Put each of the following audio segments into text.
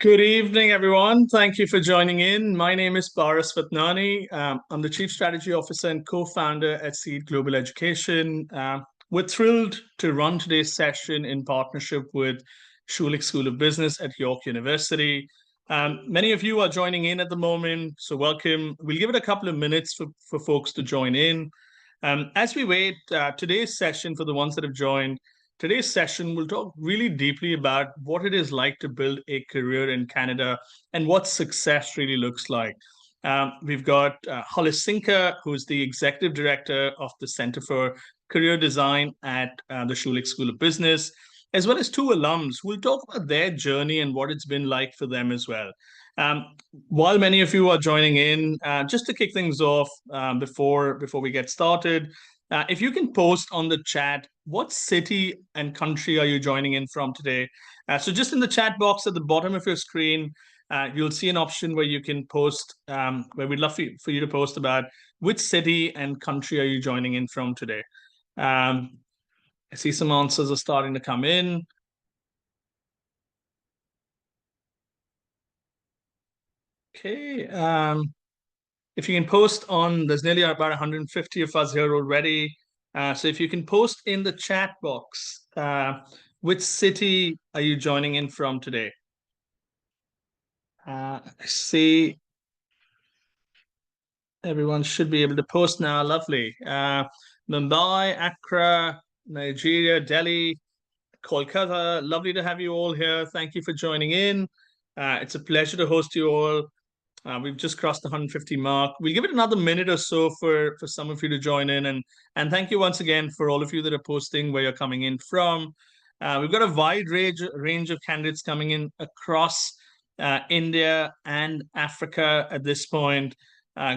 Good evening, everyone. Thank you for joining in. My name is Paras Vatnani. I'm the Chief Strategy Officer and co-founder at Seed Global Education. We're thrilled to run today's session in partnership with Schulich School of Business at York University. Many of you are joining in at the moment, so welcome. We'll give it a couple of minutes for folks to join in. As we wait, today's session, for the ones that have joined, today's session will talk really deeply about what it is like to build a career in Canada and what success really looks like. We've got Hollis Sinker, who's the Executive Director of the Center for Career Design at the Schulich School of Business, as well as two alums who will talk about their journey and what it's been like for them as well. Um, while many of you are joining in, just to kick things off before we get started, if you can post on the chat, what city and country are you joining in from today? So just in the chat box at the bottom of your screen, you'll see an option where you can post, where we'd love for you to post about which city and country are you joining in from today. I see some answers are starting to come in. Okay. If you can post on, there's nearly about 150 of us here already. So if you can post in the chat box, which city are you joining in from today? I see everyone should be able to post now. Lovely. Mumbai, Accra, Nigeria, Delhi, Kolkata. Lovely to have you all here. Thank you for joining in. It's a pleasure to host you all. We've just crossed the 150 mark. We'll give it another minute or so for some of you to join in. And thank you once again for all of you that are posting where you're coming in from. We've got a wide range of candidates coming in across India and Africa at this point.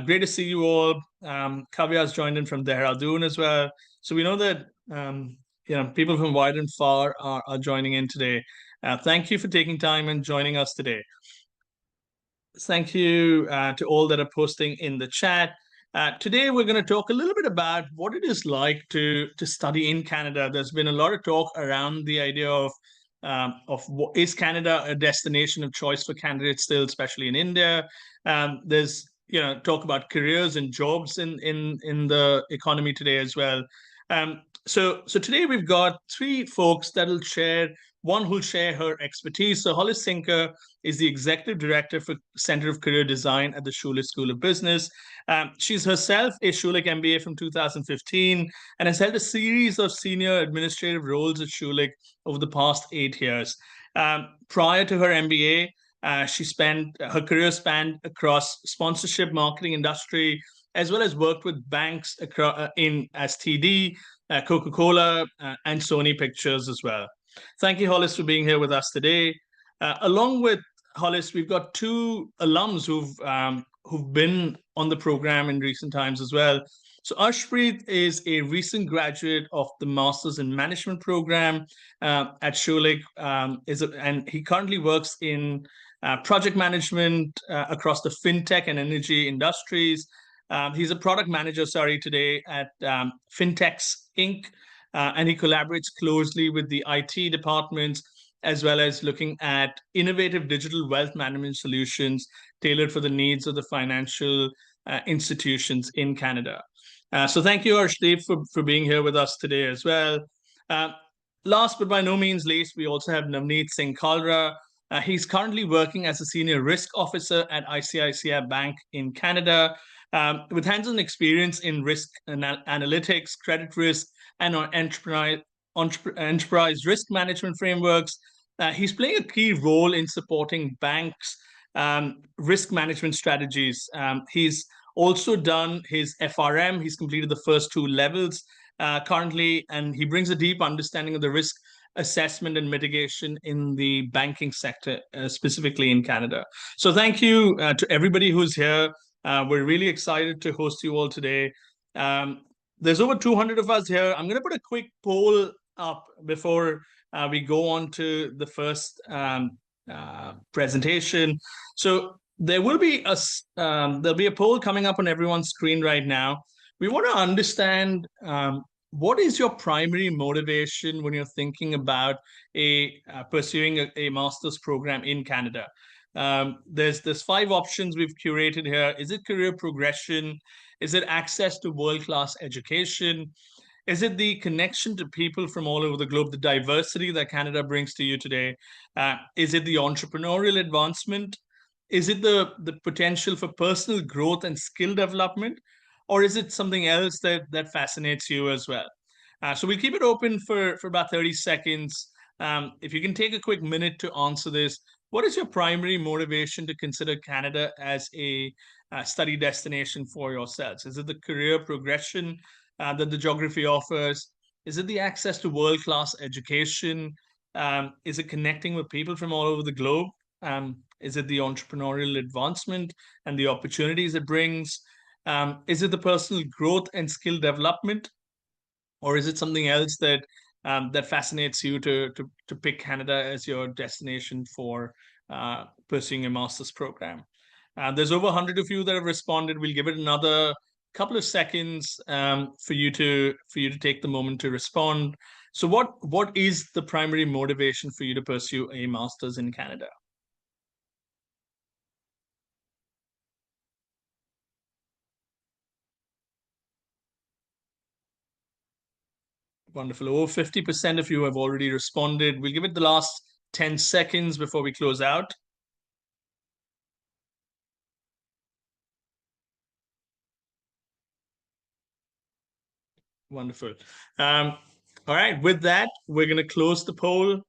Great to see you all. Kavya's joined in from Dehradun as well. So we know that people from wide and far are joining in today. Thank you for taking time and joining us today. Thank you to all that are posting in the chat. Today, we're going to talk a little bit about what it is like to study in Canada. There's been a lot of talk around the idea of what is Canada a destination of choice for candidates still, especially in India. There's talk about careers and jobs in the economy today as well. So today we've got three folks that'll share. One who'll share her expertise. So Hollis Sinker is the Executive Director for Center of Career Design at the Schulich School of Business. She's herself a Schulich MBA from 2015 and has held a series of senior administrative roles at Schulich over the past 8 years. Prior to her MBA, her career spanned across sponsorship, marketing industry, as well as worked with banks as TD, Coca-Cola, and Sony Pictures as well. Thank you, Hollis, for being here with us today. Along with Hollis, we've got two alums who've been on the program in recent times as well. So Arshpreet is a recent graduate of the Masters in Management program at Schulich, and he currently works in project management across the fintech and energy industries. He's a product manager, today at Fintechs Inc., and he collaborates closely with the IT departments, as well as looking at innovative digital wealth management solutions tailored for the needs of the financial institutions in Canada. So thank you, Arshdeep, for being here with us today as well. Last but by no means least, we also have Navneet Singh Kalra. He's currently working as a senior risk officer at ICICI Bank in Canada, with hands-on experience in risk analytics, credit risk, and on enterprise risk management frameworks. He's playing a key role in supporting banks' risk management strategies. He's also done his FRM. He's completed the first 2 levels currently, and he brings a deep understanding of the risk assessment and mitigation in the banking sector, specifically in Canada. So thank you to everybody who's here. We're really excited to host you all today. There's over 200 of us here. I'm going to put a quick poll up before we go on to the first presentation. So there will be there'll be a poll coming up on everyone's screen right now. We want to understand what is your primary motivation when you're thinking about pursuing a master's program in Canada. There's five options we've curated here. Is it career progression? Is it access to world-class education? Is it the connection to people from all over the globe, the diversity that Canada brings to you today? Is it the entrepreneurial advancement? Is it the potential for personal growth and skill development? Or is it something else that fascinates you as well? So we'll keep it open for about 30 seconds. If you can take a quick minute to answer this, what is your primary motivation to consider Canada as a study destination for yourselves? Is it the career progression that the geography offers? Is it the access to world-class education? Is it connecting with people from all over the globe? Is it the entrepreneurial advancement and the opportunities it brings? Is it the personal growth and skill development? Or is it something else that fascinates you to pick Canada as your destination for pursuing a master's program? There's over 100 of you that have responded. We'll give it another couple of seconds for you to take the moment to respond. So, what is the primary motivation for you to pursue a master's in Canada? Wonderful. Over 50% of you have already responded. We'll give it the last 10 seconds before we close out. Wonderful. All right. With that, we're going to close the poll.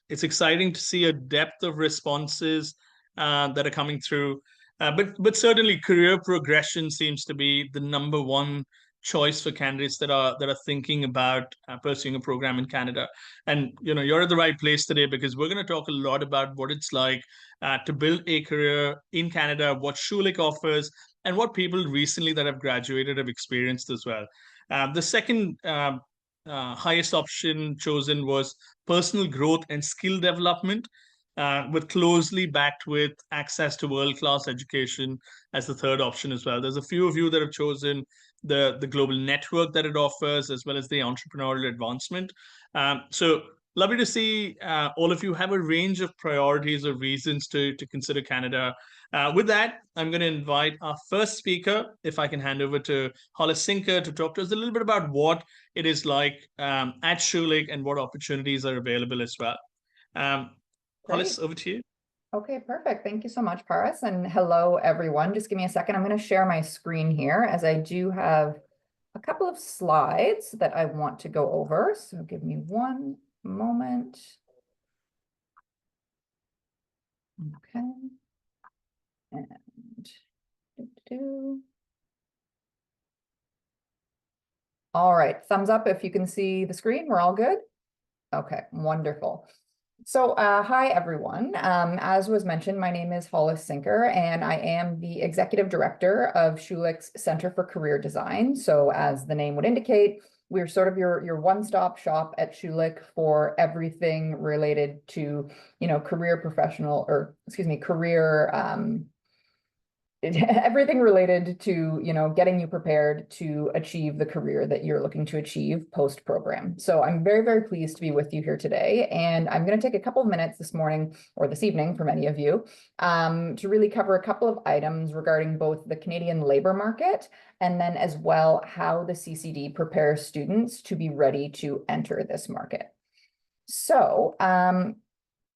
It's exciting to see a depth of responses that are coming through. But certainly, career progression seems to be the number one choice for candidates that are thinking about pursuing a program in Canada. And you're at the right place today because we're going to talk a lot about what it's like to build a career in Canada, what Schulich offers, and what people recently that have graduated have experienced as well. The second highest option chosen was personal growth and skill development, with closely backed with access to world-class education as the third option as well. There's a few of you that have chosen the global network that it offers, as well as the entrepreneurial advancement. So lovely to see all of you have a range of priorities or reasons to consider Canada. With that, I'm going to invite our first speaker, if I can hand over to Hollis Sinker to talk to us a little bit about what it is like at Schulich and what opportunities are available as well. Hollis, over to you. Okay, perfect. Thank you so much, Paras. And hello, everyone. Just give me a second. I'm going to share my screen here as I do have a couple of slides that I want to go over. So give me one moment. Okay. And all right, thumbs up if you can see the screen. We're all good? Okay, wonderful. So hi, everyone. As was mentioned, my name is Hollis Sinker, and I am the Executive Director of Schulich's Center for Career Design. So as the name would indicate, we're sort of your one-stop shop at Schulich for everything related to, career everything related to, getting you prepared to achieve the career that you're looking to achieve post-program. So I'm very, very pleased to be with you here today. And I'm going to take a couple of minutes this morning or this evening for many of you to really cover a couple of items regarding both the Canadian labor market and then as well how the CCD prepares students to be ready to enter this market. So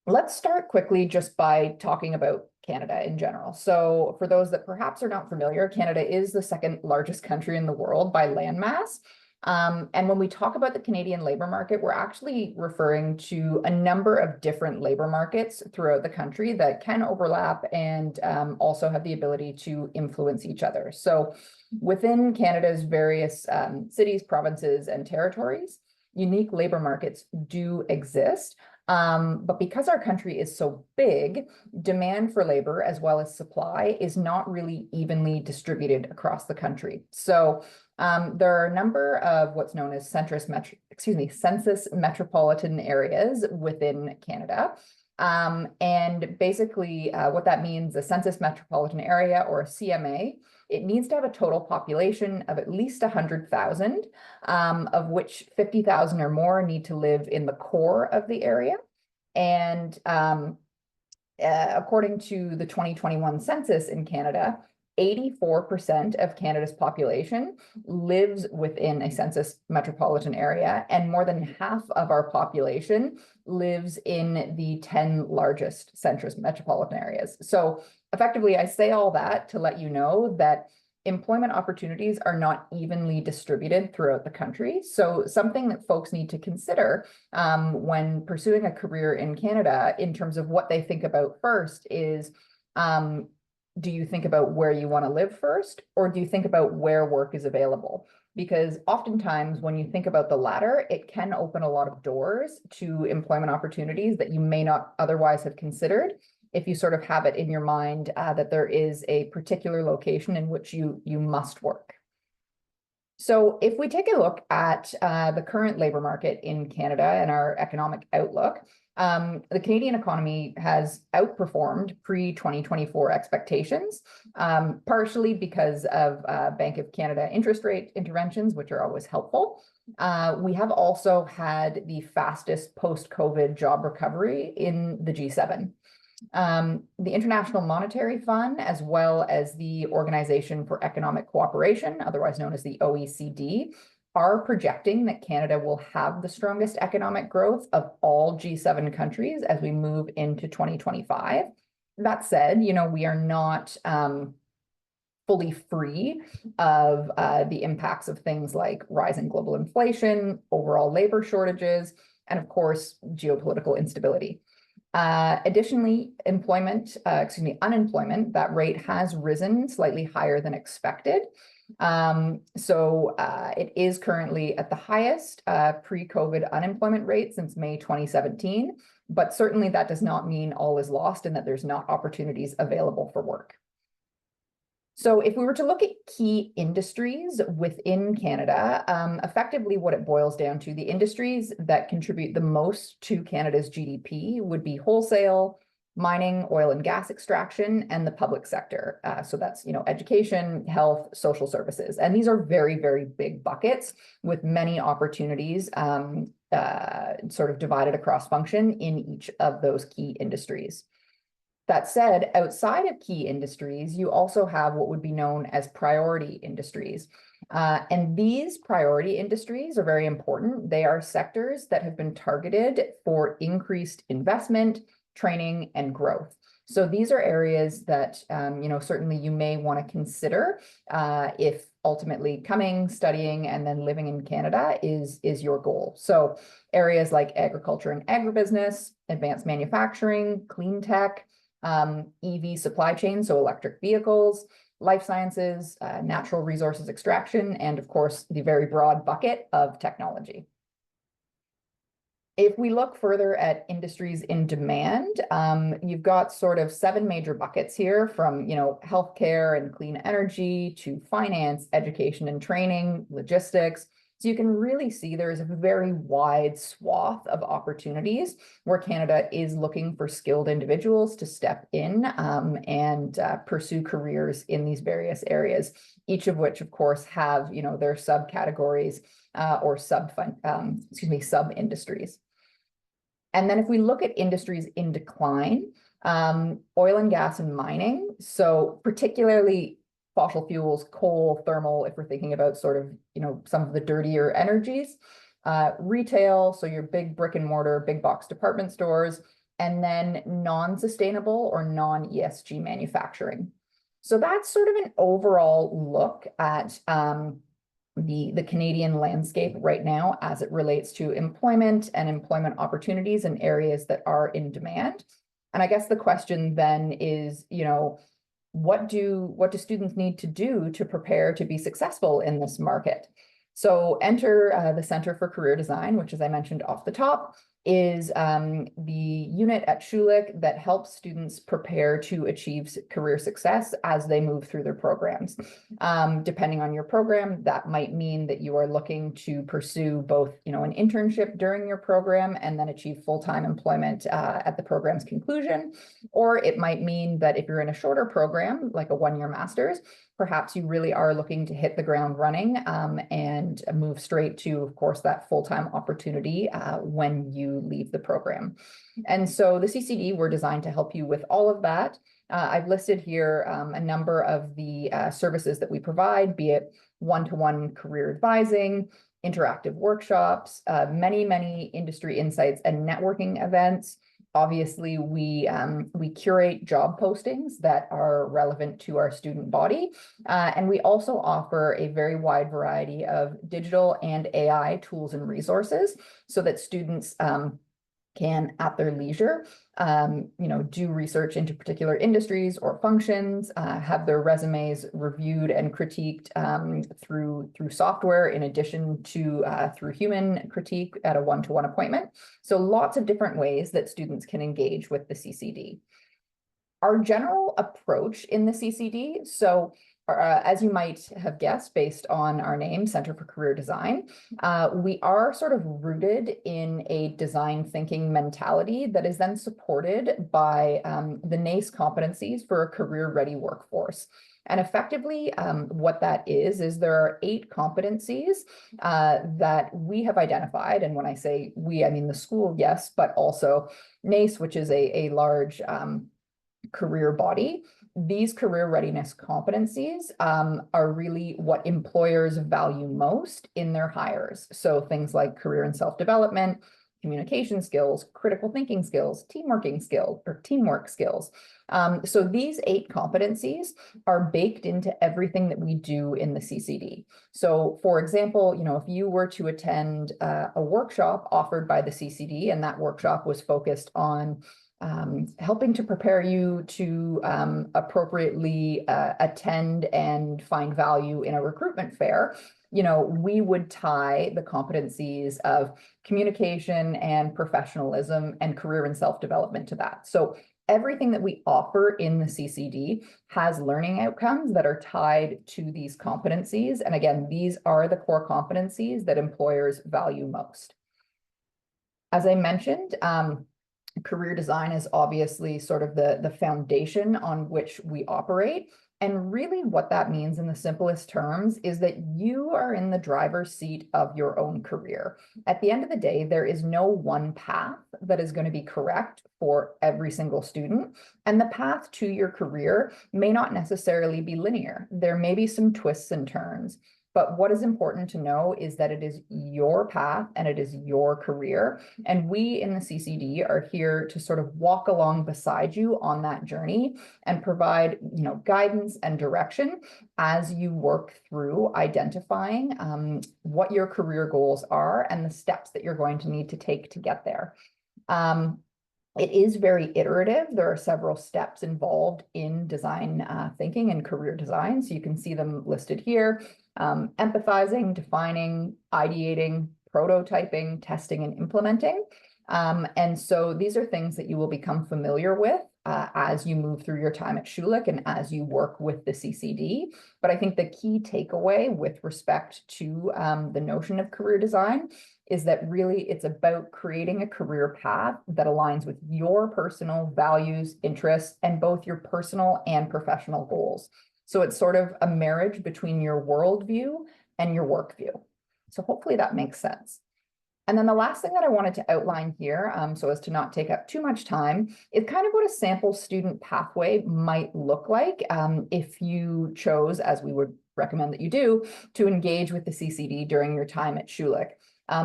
let's start quickly just by talking about Canada in general. So for those that perhaps are not familiar, Canada is the second largest country in the world by landmass. And when we talk about the Canadian labor market, we're actually referring to a number of different labor markets throughout the country that can overlap and also have the ability to influence each other. So within Canada's various cities, provinces, and territories, unique labor markets do exist. But because our country is so big, demand for labor as well as supply is not really evenly distributed across the country. So there are a number of what's known as census metropolitan areas within Canada. And basically what that means, a census metropolitan area or a CMA, it needs to have a total population of at least 100,000, of which 50,000 or more need to live in the core of the area. And according to the 2021 census in Canada, 84% of Canada's population lives within a census metropolitan area, and more than half of our population lives in the 10 largest census metropolitan areas. So effectively, I say all that to let you know that employment opportunities are not evenly distributed throughout the country. So something that folks need to consider when pursuing a career in Canada in terms of what they think about first is, do you think about where you want to live first, or do you think about where work is available? Because oftentimes when you think about the latter, it can open a lot of doors to employment opportunities that you may not otherwise have considered if you sort of have it in your mind that there is a particular location in which you must work. So if we take a look at the current labor market in Canada and our economic outlook, the Canadian economy has outperformed pre-2024 expectations, partially because of Bank of Canada interest rate interventions, which are always helpful. We have also had the fastest post-COVID job recovery in the G7. The International Monetary Fund, as well as the Organization for Economic Cooperation, otherwise known as the OECD, are projecting that Canada will have the strongest economic growth of all G7 countries as we move into 2025. That said, we are not fully free of the impacts of things like rising global inflation, overall labor shortages, and of course, geopolitical instability. Additionally, unemployment, that rate has risen slightly higher than expected. It is currently at the highest pre-COVID unemployment rate since May 2017, but certainly that does not mean all is lost and that there's not opportunities available for work. So if we were to look at key industries within Canada, effectively what it boils down to, the industries that contribute the most to Canada's GDP would be wholesale, mining, oil and gas extraction, and the public sector. So that's, education, health, social services. And these are very, very big buckets with many opportunities sort of divided across function in each of those key industries. That said, outside of key industries, you also have what would be known as priority industries. And these priority industries are very important. They are sectors that have been targeted for increased investment, training, and growth. So these are areas that, certainly you may want to consider if ultimately coming, studying, and then living in Canada is your goal. So areas like agriculture and agribusiness, advanced manufacturing, clean tech, EV supply chain, so electric vehicles, life sciences, natural resources extraction, and of course, the very broad bucket of technology. If we look further at industries in demand, you've got sort of 7 major buckets here from, healthcare and clean energy to finance, education and training, logistics. So you can really see there is a very wide swath of opportunities where Canada is looking for skilled individuals to step in and pursue careers in these various areas, each of which, of course, have their subcategories or sub-industries. And then if we look at industries in decline, oil and gas and mining, so particularly fossil fuels, coal, thermal, if we're thinking about sort of, some of the dirtier energies, retail, so your big brick and mortar, big box department stores, and then non-sustainable or non-ESG manufacturing. So that's sort of an overall look at the Canadian landscape right now as it relates to employment and employment opportunities in areas that are in demand. And I guess the question then is, what do students need to do to prepare to be successful in this market? So enter the Center for Career Design, which, as I mentioned off the top, is the unit at Schulich that helps students prepare to achieve career success as they move through their programs. Depending on your program, that might mean that you are looking to pursue both, an internship during your program and then achieve full-time employment at the program's conclusion. Or it might mean that if you're in a shorter program, like a one-year master's, perhaps you really are looking to hit the ground running and move straight to, of course, that full-time opportunity when you leave the program. And so the CCD, we're designed to help you with all of that. I've listed here a number of the services that we provide, be it one-to-one career advising, interactive workshops, many industry insights and networking events. Obviously, we curate job postings that are relevant to our student body. And we also offer a very wide variety of digital and AI tools and resources so that students can, at their leisure, do research into particular industries or functions, have their resumes reviewed and critiqued through software, in addition to through human critique at a one-to-one appointment. So lots of different ways that students can engage with the CCD. Our general approach in the CCD, so as you might have guessed, based on our name, Center for Career Design, we are sort of rooted in a design thinking mentality that is then supported by the NACE competencies for a career-ready workforce. And effectively, what that is there are 8 competencies that we have identified. And when I say we, I mean the school, yes, but also NACE, which is a large career body. These career readiness competencies are really what employers value most in their hires. So things like career and self-development, communication skills, critical thinking skills, teamwork skills. So these 8 competencies are baked into everything that we do in the CCD. So for example, if you were to attend a workshop offered by the CCD, and that workshop was focused on helping to prepare you to appropriately attend and find value in a recruitment fair, we would tie the competencies of communication and professionalism and career and self-development to that. So everything that we offer in the CCD has learning outcomes that are tied to these competencies. And again, these are the core competencies that employers value most. As I mentioned, career design is obviously sort of the foundation on which we operate. And really what that means in the simplest terms is that you are in the driver's seat of your own career. At the end of the day, there is no one path that is going to be correct for every single student. And the path to your career may not necessarily be linear. There may be some twists and turns. But what is important to know is that it is your path and it is your career. And we in the CCD are here to sort of walk along beside you on that journey and provide, guidance and direction as you work through identifying what your career goals are and the steps that you're going to need to take to get there. It is very iterative. There are several steps involved in design thinking and career design. So you can see them listed here. Empathizing, defining, ideating, prototyping, testing, and implementing. And so these are things that you will become familiar with as you move through your time at Schulich and as you work with the CCD. But I think the key takeaway with respect to the notion of career design is that really it's about creating a career path that aligns with your personal values, interests, and both your personal and professional goals. So it's sort of a marriage between your worldview and your work view. So hopefully that makes sense. And then the last thing that I wanted to outline here, so as to not take up too much time, is kind of what a sample student pathway might look like if you chose, as we would recommend that you do, to engage with the CCD during your time at Schulich.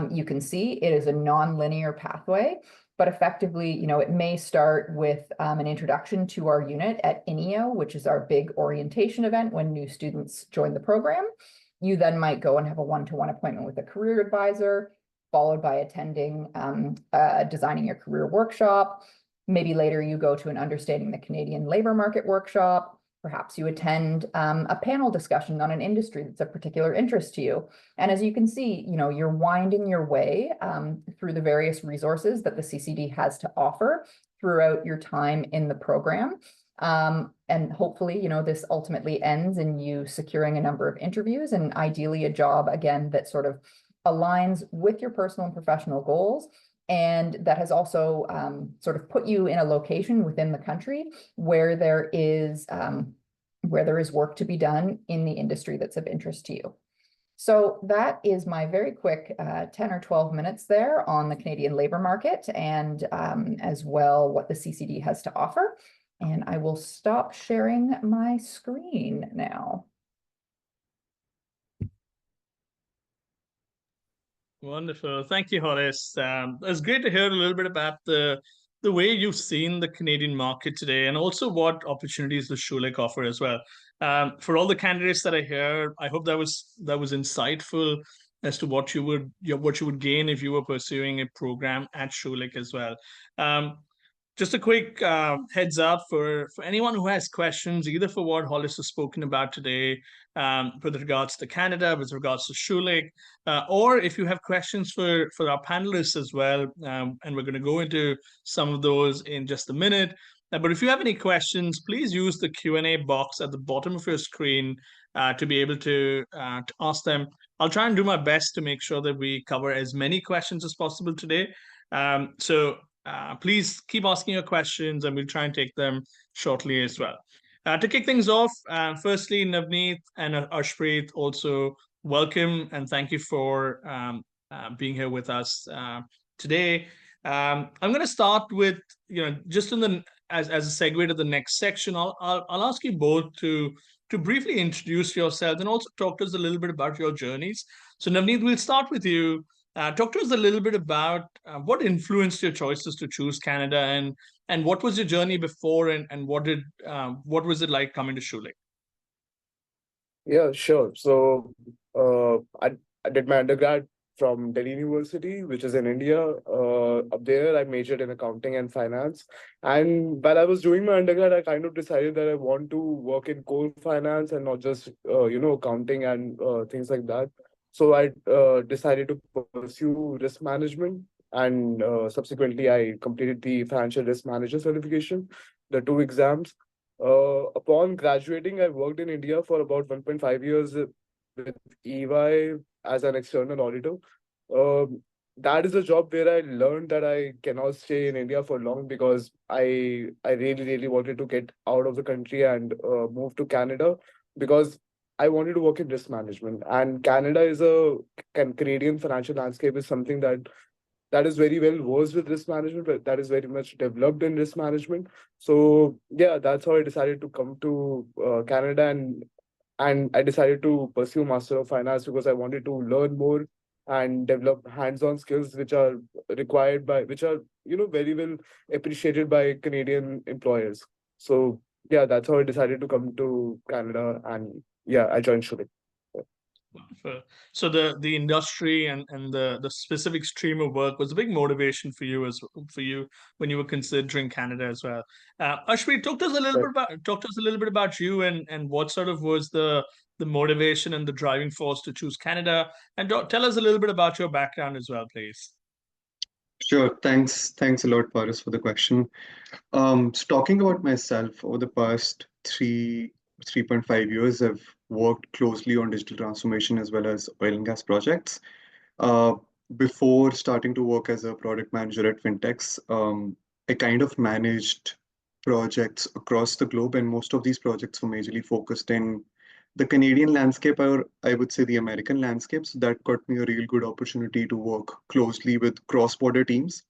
You can see it is a non-linear pathway, but effectively, it may start with an introduction to our unit at INEO, which is our big orientation event when new students join the program. You then might go and have a one-to-one appointment with a career advisor, followed by attending Designing Your Career workshop. Maybe later you go to an Understanding the Canadian Labor Market workshop. Perhaps you attend a panel discussion on an industry that's of particular interest to you. And as you can see, you're winding your way through the various resources that the CCD has to offer throughout your time in the program. And hopefully, this ultimately ends in you securing a number of interviews and ideally a job, again, that sort of aligns with your personal and professional goals. And that has also sort of put you in a location within the country where there is where there is work to be done in the industry that's of interest to you. So that is my very quick 10 or 12 minutes there on the Canadian labor market and as well what the CCD has to offer. And I will stop sharing my screen now. Wonderful. Thank you, Horace. It's great to hear a little bit about the way you've seen the Canadian market today and also what opportunities the Schulich offer as well. For all the candidates that I hear, I hope that was insightful as to what you would gain if you were pursuing a program at Schulich as well. Just a quick heads up for anyone who has questions, either for what Hollis has spoken about today, with regards to Canada, with regards to Schulich, or if you have questions for our panelists as well, and we're going to go into some of those in just a minute. But if you have any questions, please use the Q&A box at the bottom of your screen to be able to ask them. I'll try and do my best to make sure that we cover as many questions as possible today. Please keep asking your questions and we'll try and take them shortly as well. To kick things off, firstly, Navneet and Ashpreet, also welcome and thank you for being here with us today. I'm going to start with, just as a segue to the next section, I'll ask you both to briefly introduce yourselves and also talk to us a little bit about your journeys. So Navneet, we'll start with you. Talk to us a little bit about what influenced your choices to choose Canada, and what was your journey before, and what was it like coming to Schulich? Yeah, sure. So I did my undergrad from Delhi University, which is in India. Up there, I majored in accounting and finance. And while I was doing my undergrad, I kind of decided that I want to work in core finance and not just accounting and things like that. So I decided to pursue risk management, and subsequently I completed the financial risk manager certification, the two exams. Upon graduating, I worked in India for about 1.5 years with EY as an external auditor. That is a job where I learned that I cannot stay in India for long because I really, really wanted to get out of the country and move to Canada because I wanted to work in risk management. And Canada is Canadian financial landscape is something that is very well versed with risk management, but that is very much developed in risk management. So yeah, that's how I decided to come to Canada, and I decided to pursue Master of Finance because I wanted to learn more and develop hands-on skills which are very well appreciated by Canadian employers. So yeah, that's how I decided to come to Canada, and yeah, I joined Schulich. So the industry and the specific stream of work was a big motivation for you when you were considering Canada as well. Ashpreet, talk to us a little bit about you and what sort of was the motivation and the driving force to choose Canada, and tell us a little bit about your background as well, please. Sure. Thanks a lot, Paris, for the question. So talking about myself, over the past 3.5 years, I've worked closely on digital transformation as well as oil and gas projects. Uh, Before starting to work as a product manager at fintechs, I kind of managed projects across the globe, and most of these projects were majorly focused in the Canadian landscape, or I would say the American landscape. So that got me a real good opportunity to work closely with cross-border teams.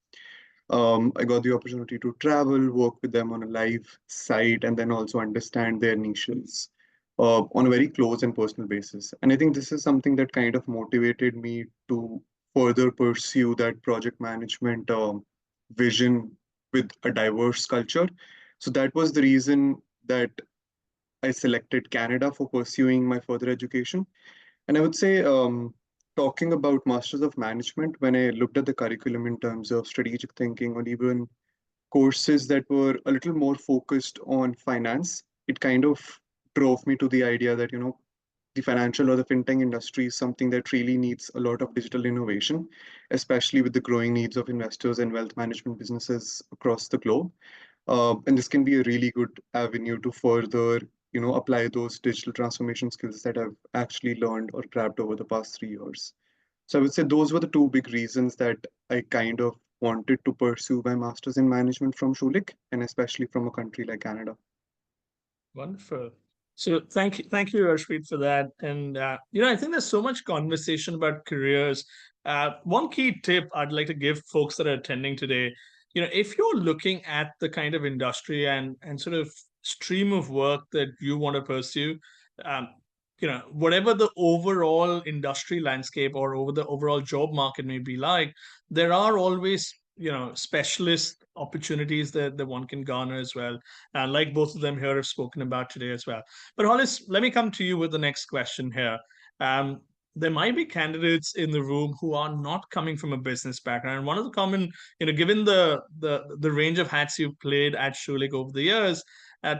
I got the opportunity to travel, work with them on a live site, and then also understand their niches on a very close and personal basis. And I think this is something that kind of motivated me to further pursue that project management vision with a diverse culture. So that was the reason that I selected Canada for pursuing my further education. And I would say, talking about Masters of Management, when I looked at the curriculum in terms of strategic thinking or even courses that were a little more focused on finance, it kind of drove me to the idea that, the financial or the fintech industry is something that really needs a lot of digital innovation, especially with the growing needs of investors and wealth management businesses across the globe. And this can be a really good avenue to further, apply those digital transformation skills that I've actually learned or grabbed over the past 3 years. So I would say those were the two big reasons that I kind of wanted to pursue my master's in management from Schulich, and especially from a country like Canada. Wonderful. So thank you, Arshpreet, for that. And I think there's so much conversation about careers. One key tip I'd like to give folks that are attending today, if you're looking at the kind of industry and sort of stream of work that you want to pursue, um, whatever the overall industry landscape or over the overall job market may be like, there are always specialist opportunities that one can garner as well, and like both of them here have spoken about today as well. But Hollis, let me come to you with the next question here. Um, there might be candidates in the room who are not coming from a business background. One of the common, given the range of hats you've played at Schulich over the years,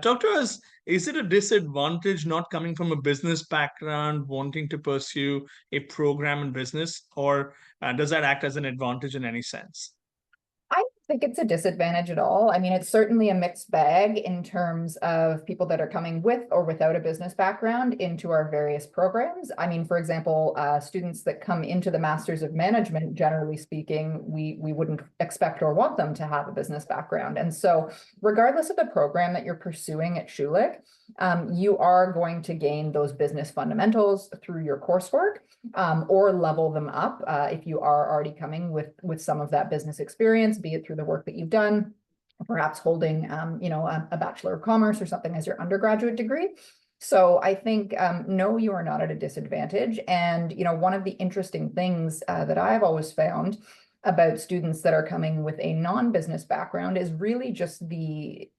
talk to us. Is it a disadvantage not coming from a business background, wanting to pursue a program in business, or does that act as an advantage in any sense? I don't think it's a disadvantage at all. I mean, it's certainly a mixed bag in terms of people that are coming with or without a business background into our various programs. I mean, for example, students that come into the Masters of Management, generally speaking, we wouldn't expect or want them to have a business background. And so regardless of the program that you're pursuing at Schulich, you are going to gain those business fundamentals through your coursework, or level them up if you are already coming with some of that business experience, be it through the work that you've done, perhaps holding a Bachelor of Commerce or something as your undergraduate degree. So I think, no, you are not at a disadvantage. And, one of the interesting things that I've always found about students that are coming with a non-business background is really just the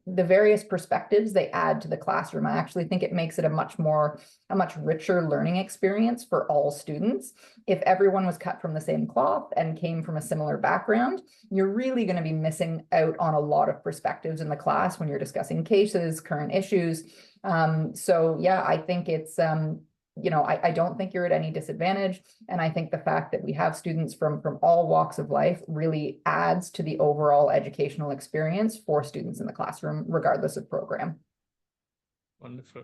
various perspectives they add to the classroom. I actually think it makes it a much richer learning experience for all students. If everyone was cut from the same cloth and came from a similar background, you're really going to be missing out on a lot of perspectives in the class when you're discussing cases, current issues. So yeah, I think it's, I don't think you're at any disadvantage. And I think the fact that we have students from all walks of life really adds to the overall educational experience for students in the classroom, regardless of program. Wonderful.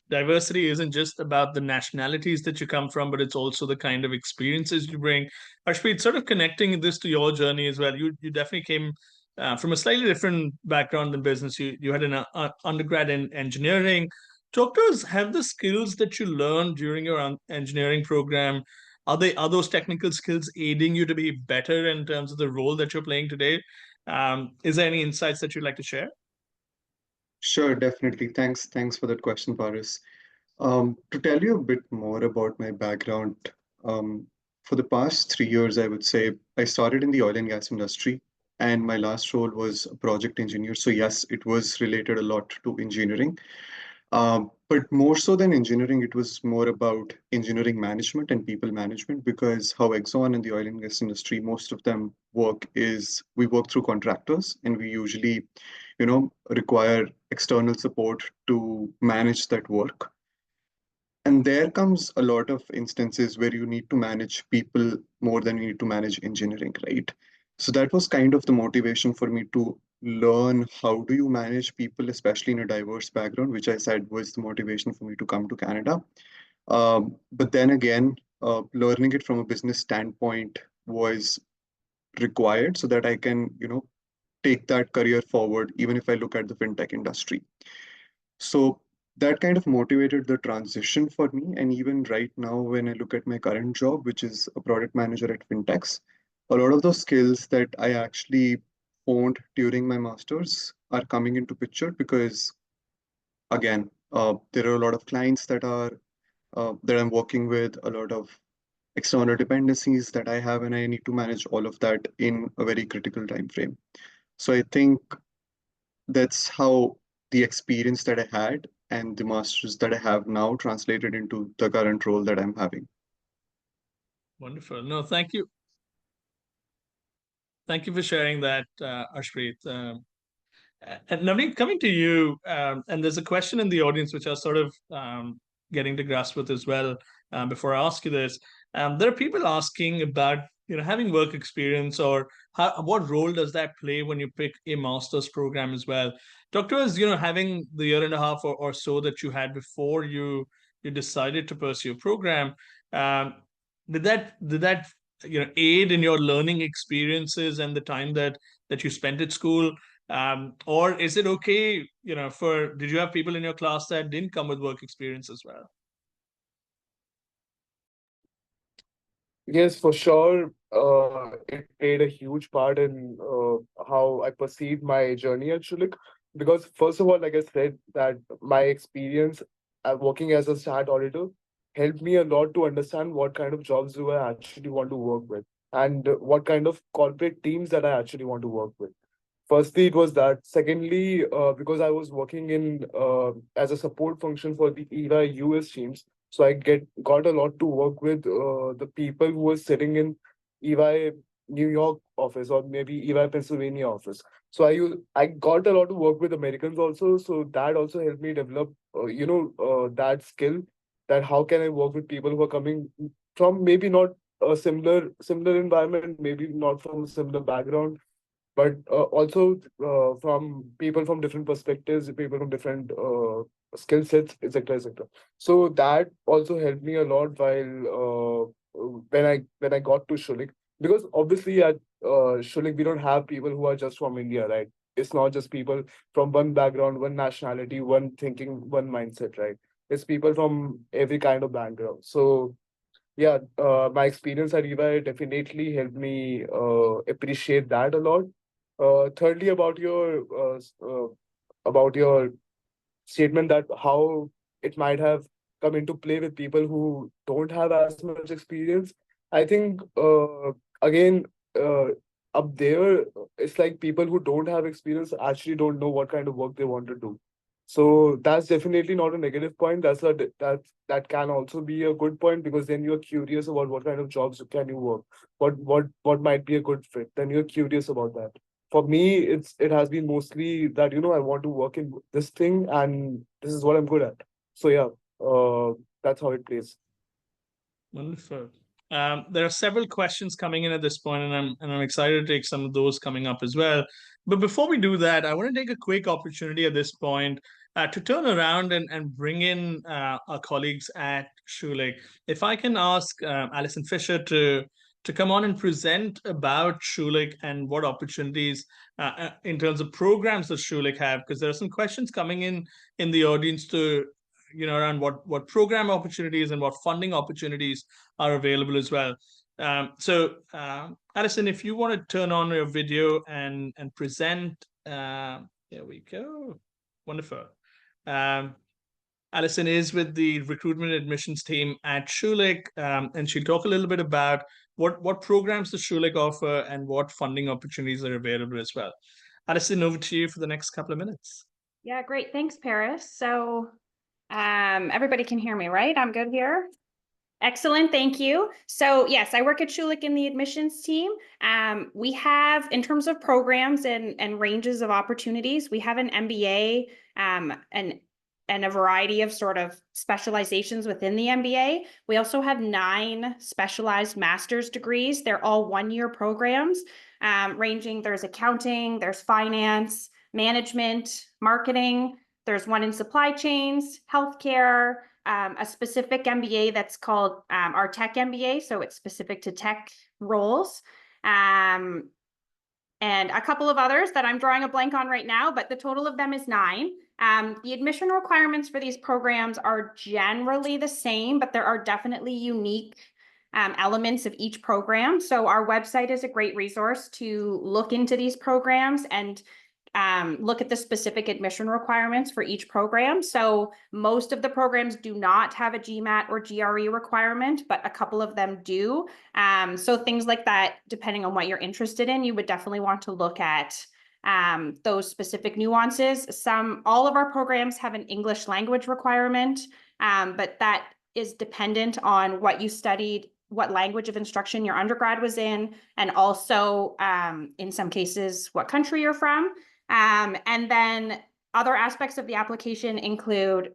Diversity isn't just about the nationalities that you come from, but it's also the kind of experiences you bring. Harshpreet, sort of connecting this to your journey as well. You definitely came from a slightly different background than business. You had an undergrad in engineering. Talk to us. Have the skills that you learned during your engineering program, are those technical skills aiding you to be better in terms of the role that you're playing today? Is there any insights that you'd like to share? Sure, definitely. Thanks for that question, Paris. To tell you a bit more about my background, um, for the past 3 years, I would say I started in the oil and gas industry, and my last role was a project engineer. So yes, it was related a lot to engineering. But more so than engineering, it was more about engineering management and people management, because how Exxon and the oil and gas industry, most of them we work through contractors, and we usually, require external support to manage that work. And there comes a lot of instances where you need to manage people more than you need to manage engineering, right? So that was kind of the motivation for me to learn how do you manage people, especially in a diverse background, which I said was the motivation for me to come to Canada. But then again, learning it from a business standpoint was required so that I can, take that career forward, even if I look at the fintech industry. So that kind of motivated the transition for me. And even right now, when I look at my current job, which is a product manager at fintechs, a lot of those skills that I actually honed during my masters are coming into picture because, again, there are a lot of clients that I'm working with, a lot of external dependencies that I have, and I need to manage all of that in a very critical time frame. So I think that's how the experience that I had and the masters that I have now translated into the current role that I'm having. Wonderful. No, thank you. Thank you for sharing that, Ashpreet. And Navneet, coming to you, and there's a question in the audience which I was sort of getting to grasp with as well before I ask you this. There are people asking about having work experience, or what role does that play when you pick a master's program as well. Talk to us, having the year and a half or so that you had before you decided to pursue a program. Um, did that aid in your learning experiences and the time that you spent at school? Or is it okay, did you have people in your class that didn't come with work experience as well? Yes, for sure. It played a huge part in how I perceived my journey at Schulich. Because first of all, like I said, that my experience working as a stat auditor helped me a lot to understand what kind of jobs do I actually want to work with, and what kind of corporate teams that I actually want to work with. Firstly, it was that. Secondly, because I was working in as a support function for the ERA US teams, so I got a lot to work with the people who were sitting in EY New York office or maybe EY Pennsylvania office. So I got a lot to work with Americans also. So that also helped me develop that skill, that how can I work with people who are coming from maybe not a similar environment, maybe not from a similar background, but also from people from different perspectives, people from different skill sets, etc., etc. So that also helped me a lot while when I got to Schulich, because obviously at Schulich we don't have people who are just from India, right? It's not just people from one background, one nationality, one thinking, one mindset, right? It's people from every kind of background. So yeah, my experience at EY definitely helped me appreciate that a lot. Thirdly, about your statement that how it might have come into play with people who don't have as much experience. I think again uh, up there, it's like people who don't have experience actually don't know what kind of work they want to do. So that's definitely not a negative point. That can also be a good point, because then you're curious about what kind of jobs can you work, what might be a good fit. Then you're curious about that. For me, it has been mostly that I want to work in this thing and this is what I'm good at. So yeah, that's how it plays. Wonderful. There are several questions coming in at this point, and I'm excited to take some of those coming up as well. But before we do that, I want to take a quick opportunity at this point to turn around and bring in our colleagues at Schulich. If I can ask Alison Fisher to come on and present about Schulich and what opportunities in terms of programs that Schulich have, because there are some questions coming in the audience to around what program opportunities and what funding opportunities are available as well. Alison, if you want to turn on your video and present, there we go. Wonderful. Alison is with the recruitment admissions team at Schulich, and she'll talk a little bit about what programs does Schulich offer and what funding opportunities are available as well. Alison, over to you for the next couple of minutes. Yeah, great. Thanks, Paris. So everybody can hear me, right? I'm good here. Excellent, thank you. So yes, I work at Schulich in the admissions team. We have, in terms of programs and ranges of opportunities, we have an MBA and a variety of sort of specializations within the MBA. We also have 9 specialized master's degrees. They're all one-year programs, ranging, there's accounting, there's finance, management, marketing, there's one in supply chains, healthcare, a specific MBA that's called our Tech MBA, so it's specific to tech roles, and a couple of others that I'm drawing a blank on right now, but the total of them is 9. The admission requirements for these programs are generally the same, but there are definitely unique elements of each program. So our website is a great resource to look into these programs and look at the specific admission requirements for each program. So most of the programs do not have a GMAT or GRE requirement, but a couple of them do. So things like that, depending on what you're interested in, you would definitely want to look at those specific nuances. All of our programs have an English language requirement, but that is dependent on what you studied, what language of instruction your undergrad was in, and also in some cases, what country you're from. And then other aspects of the application include,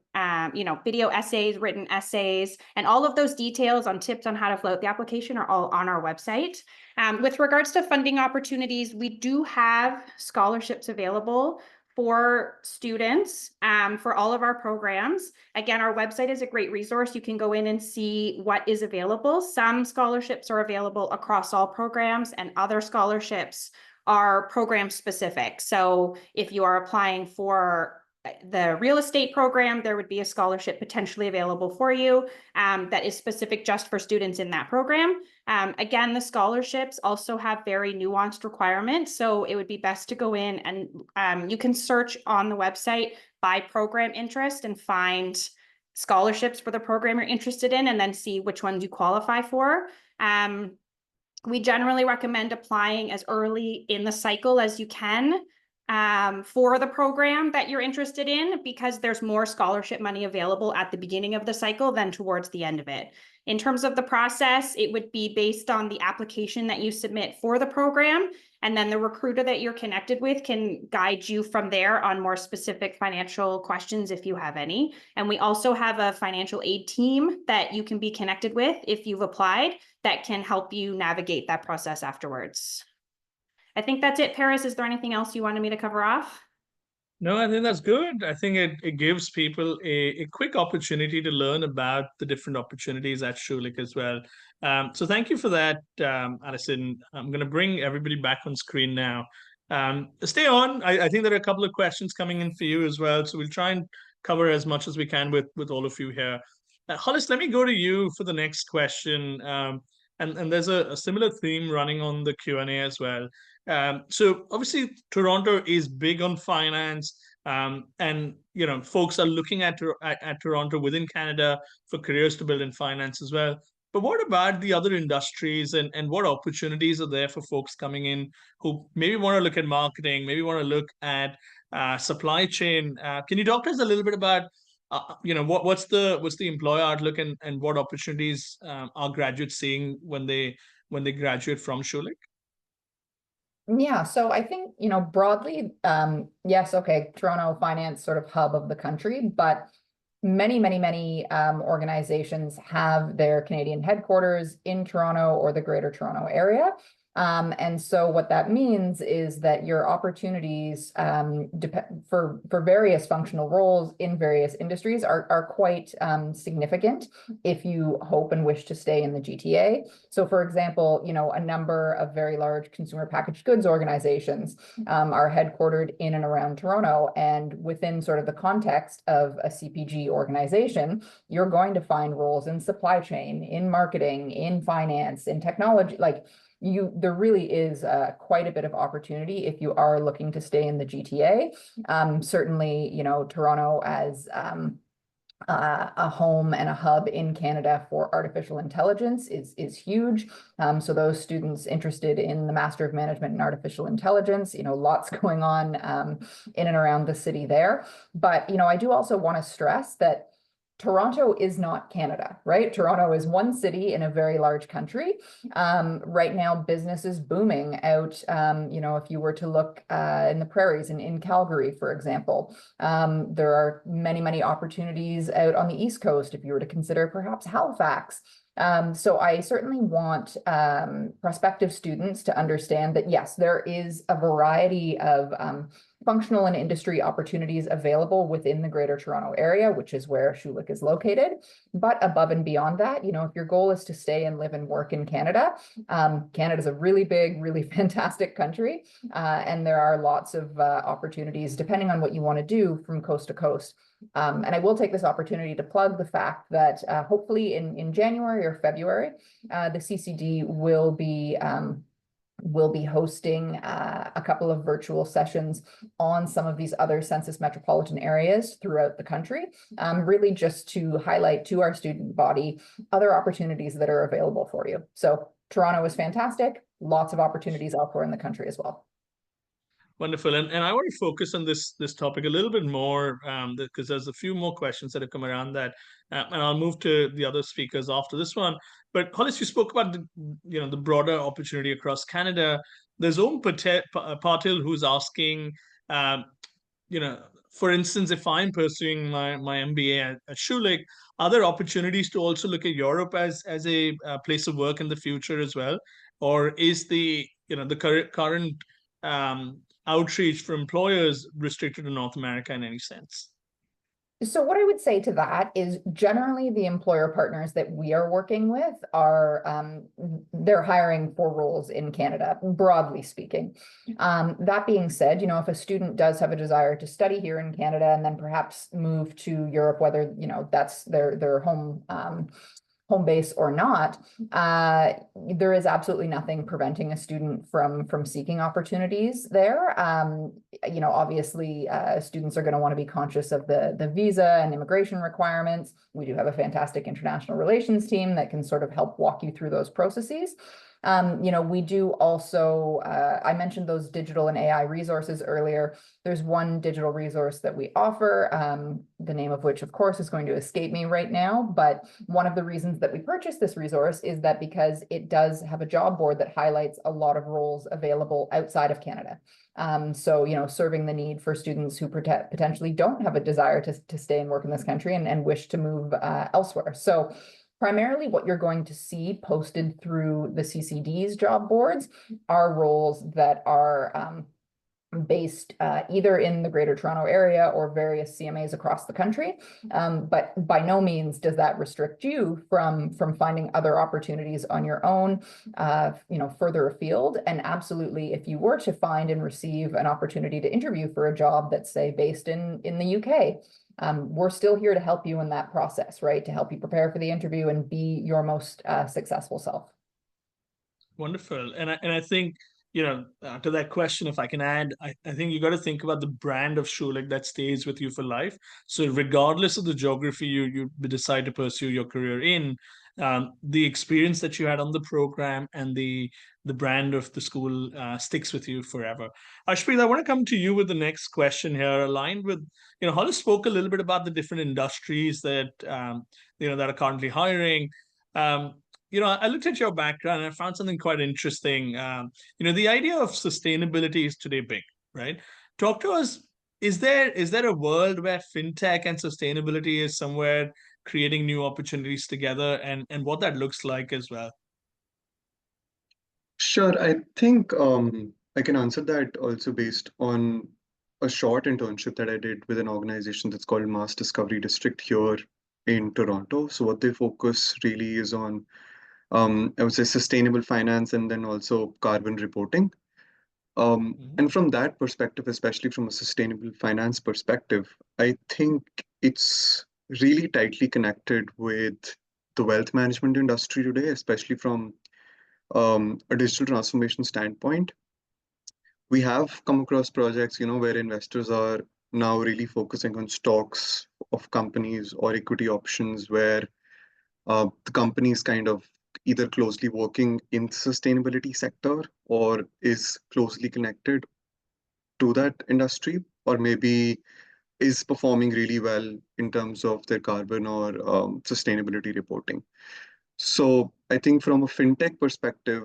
video essays, written essays, and all of those details on tips on how to float the application are all on our website. With regards to funding opportunities, we do have scholarships available for students for all of our programs. Again, our website is a great resource. You can go in and see what is available. Some scholarships are available across all programs, and other scholarships are program specific. So if you are applying for the real estate program, there would be a scholarship potentially available for you that is specific just for students in that program. Again, the scholarships also have very nuanced requirements, so it would be best to go in and you can search on the website by program interest and find scholarships for the program you're interested in, and then see which ones you qualify for. We generally recommend applying as early in the cycle as you can for the program that you're interested in, because there's more scholarship money available at the beginning of the cycle than towards the end of it. In terms of the process, it would be based on the application that you submit for the program, and then the recruiter that you're connected with can guide you from there on more specific financial questions if you have any. And we also have a financial aid team that you can be connected with if you've applied that can help you navigate that process afterwards. I think that's it. Paris, is there anything else you wanted me to cover off? No, I think that's good. I think it gives people a quick opportunity to learn about the different opportunities at Schulich as well. So thank you for that, Alison. I'm going to bring everybody back on screen now. Stay on. I think there are a couple of questions coming in for you as well. So we'll try and cover as much as we can with all of you here. Hollis, let me go to you for the next question. And there's a similar theme running on the Q&A as well. So obviously Toronto is big on finance, and folks are looking at Toronto within Canada for careers to build in finance as well. But what about the other industries, and what opportunities are there for folks coming in who maybe want to look at marketing, maybe want to look at supply chain? Can you talk to us a little bit about what's the employer outlook, and what opportunities are graduates seeing when they graduate from Schulich? Yeah, so I think, broadly, yes, okay, Toronto finance sort of hub of the country, but many, many, many organizations have their Canadian headquarters in Toronto or the Greater Toronto area. And so what that means is that your opportunities for various functional roles in various industries are quite significant if you hope and wish to stay in the GTA. So for example, a number of very large consumer packaged goods organizations are headquartered in and around Toronto, and within sort of the context of a CPG organization, you're going to find roles in supply chain, in marketing, in finance, in technology. There really is quite a bit of opportunity if you are looking to stay in the GTA. Certainly, Toronto as a home and a hub in Canada for artificial intelligence is huge. So those students interested in the Master of Management in Artificial Intelligence, lots going on in and around the city there. But, I do also want to stress that Toronto is not Canada, right? Toronto is one city in a very large country. Right now, business is booming out. If you were to look in the prairies and in Calgary, for example, there are many, many opportunities out on the East Coast if you were to consider perhaps Halifax. So I certainly want prospective students to understand that, yes, there is a variety of functional and industry opportunities available within the Greater Toronto Area, which is where Schulich is located. But above and beyond that, if your goal is to stay and live and work in Canada, Canada is a really big, really fantastic country. And there are lots of opportunities depending on what you want to do from coast to coast. And I will take this opportunity to plug the fact that hopefully in January or February, the CCD will be hosting a couple of virtual sessions on some of these other census metropolitan areas throughout the country, really just to highlight to our student body other opportunities that are available for you. So Toronto is fantastic, lots of opportunities elsewhere in the country as well. Wonderful. And I want to focus on this topic a little bit more because there's a few more questions that have come around that, and I'll move to the other speakers after this one. But Hollis, you spoke about the broader opportunity across Canada. There's Om Patil who's asking, for instance, if I'm pursuing my MBA at Schulich, are there opportunities to also look at Europe as a place of work in the future as well, or is the current outreach for employers restricted to North America in any sense? So what I would say to that is generally the employer partners that we are working with are they're hiring for roles in Canada, broadly speaking. That being said, you know, if a student does have a desire to study here in Canada and then perhaps move to Europe, whether, you know, that's their home base or not, there is absolutely nothing preventing a student from seeking opportunities there. You know, obviously, students are going to want to be conscious of the visa and immigration requirements. We do have a fantastic international relations team that can sort of help walk you through those processes. You know, we do also, I mentioned those digital and AI resources earlier. There's one digital resource that we offer, the name of which, of course, is going to escape me right now. But one of the reasons that we purchased this resource is that because it does have a job board that highlights a lot of roles available outside of Canada. So, you know, serving the need for students who potentially don't have a desire to stay and work in this country and wish to move elsewhere. So primarily what you're going to see posted through the CCD's job boards are roles that are based either in the Greater Toronto Area or various CMAs across the country. But by no means does that restrict you from finding other opportunities on your own, you know, further afield. And absolutely, if you were to find and receive an opportunity to interview for a job that's, say, based in the UK, we're still here to help you in that process, right? To help you prepare for the interview and be your most successful self. Wonderful. And I think, you know, to that question, if I can add, I think you got to think about the brand of Schulich that stays with you for life. So regardless of the geography you decide to pursue your career in, the experience that you had on the program and the brand of the school sticks with you forever. Ashpreet, I want to come to you with the next question here, aligned with, you know, Hollis spoke a little bit about the different industries that, you know, that are currently hiring. You know, I looked at your background and I found something quite interesting. You know, the idea of sustainability is today big, right? Talk to us. Is there a world where fintech and sustainability is somewhere creating new opportunities together, and what that looks like as well? Sure, I think I can answer that also based on a short internship that I did with an organization that's called Mass Discovery District here in Toronto. So what they focus really is on, I would say, sustainable finance and then also carbon reporting. And from that perspective, especially from a sustainable finance perspective, I think it's really tightly connected with the wealth management industry today, especially from a digital transformation standpoint. We have come across projects, you know, where investors are now really focusing on stocks of companies or equity options where the company is kind of either closely working in the sustainability sector or is closely connected to that industry, or maybe is performing really well in terms of their carbon or sustainability reporting. So I think from a fintech perspective,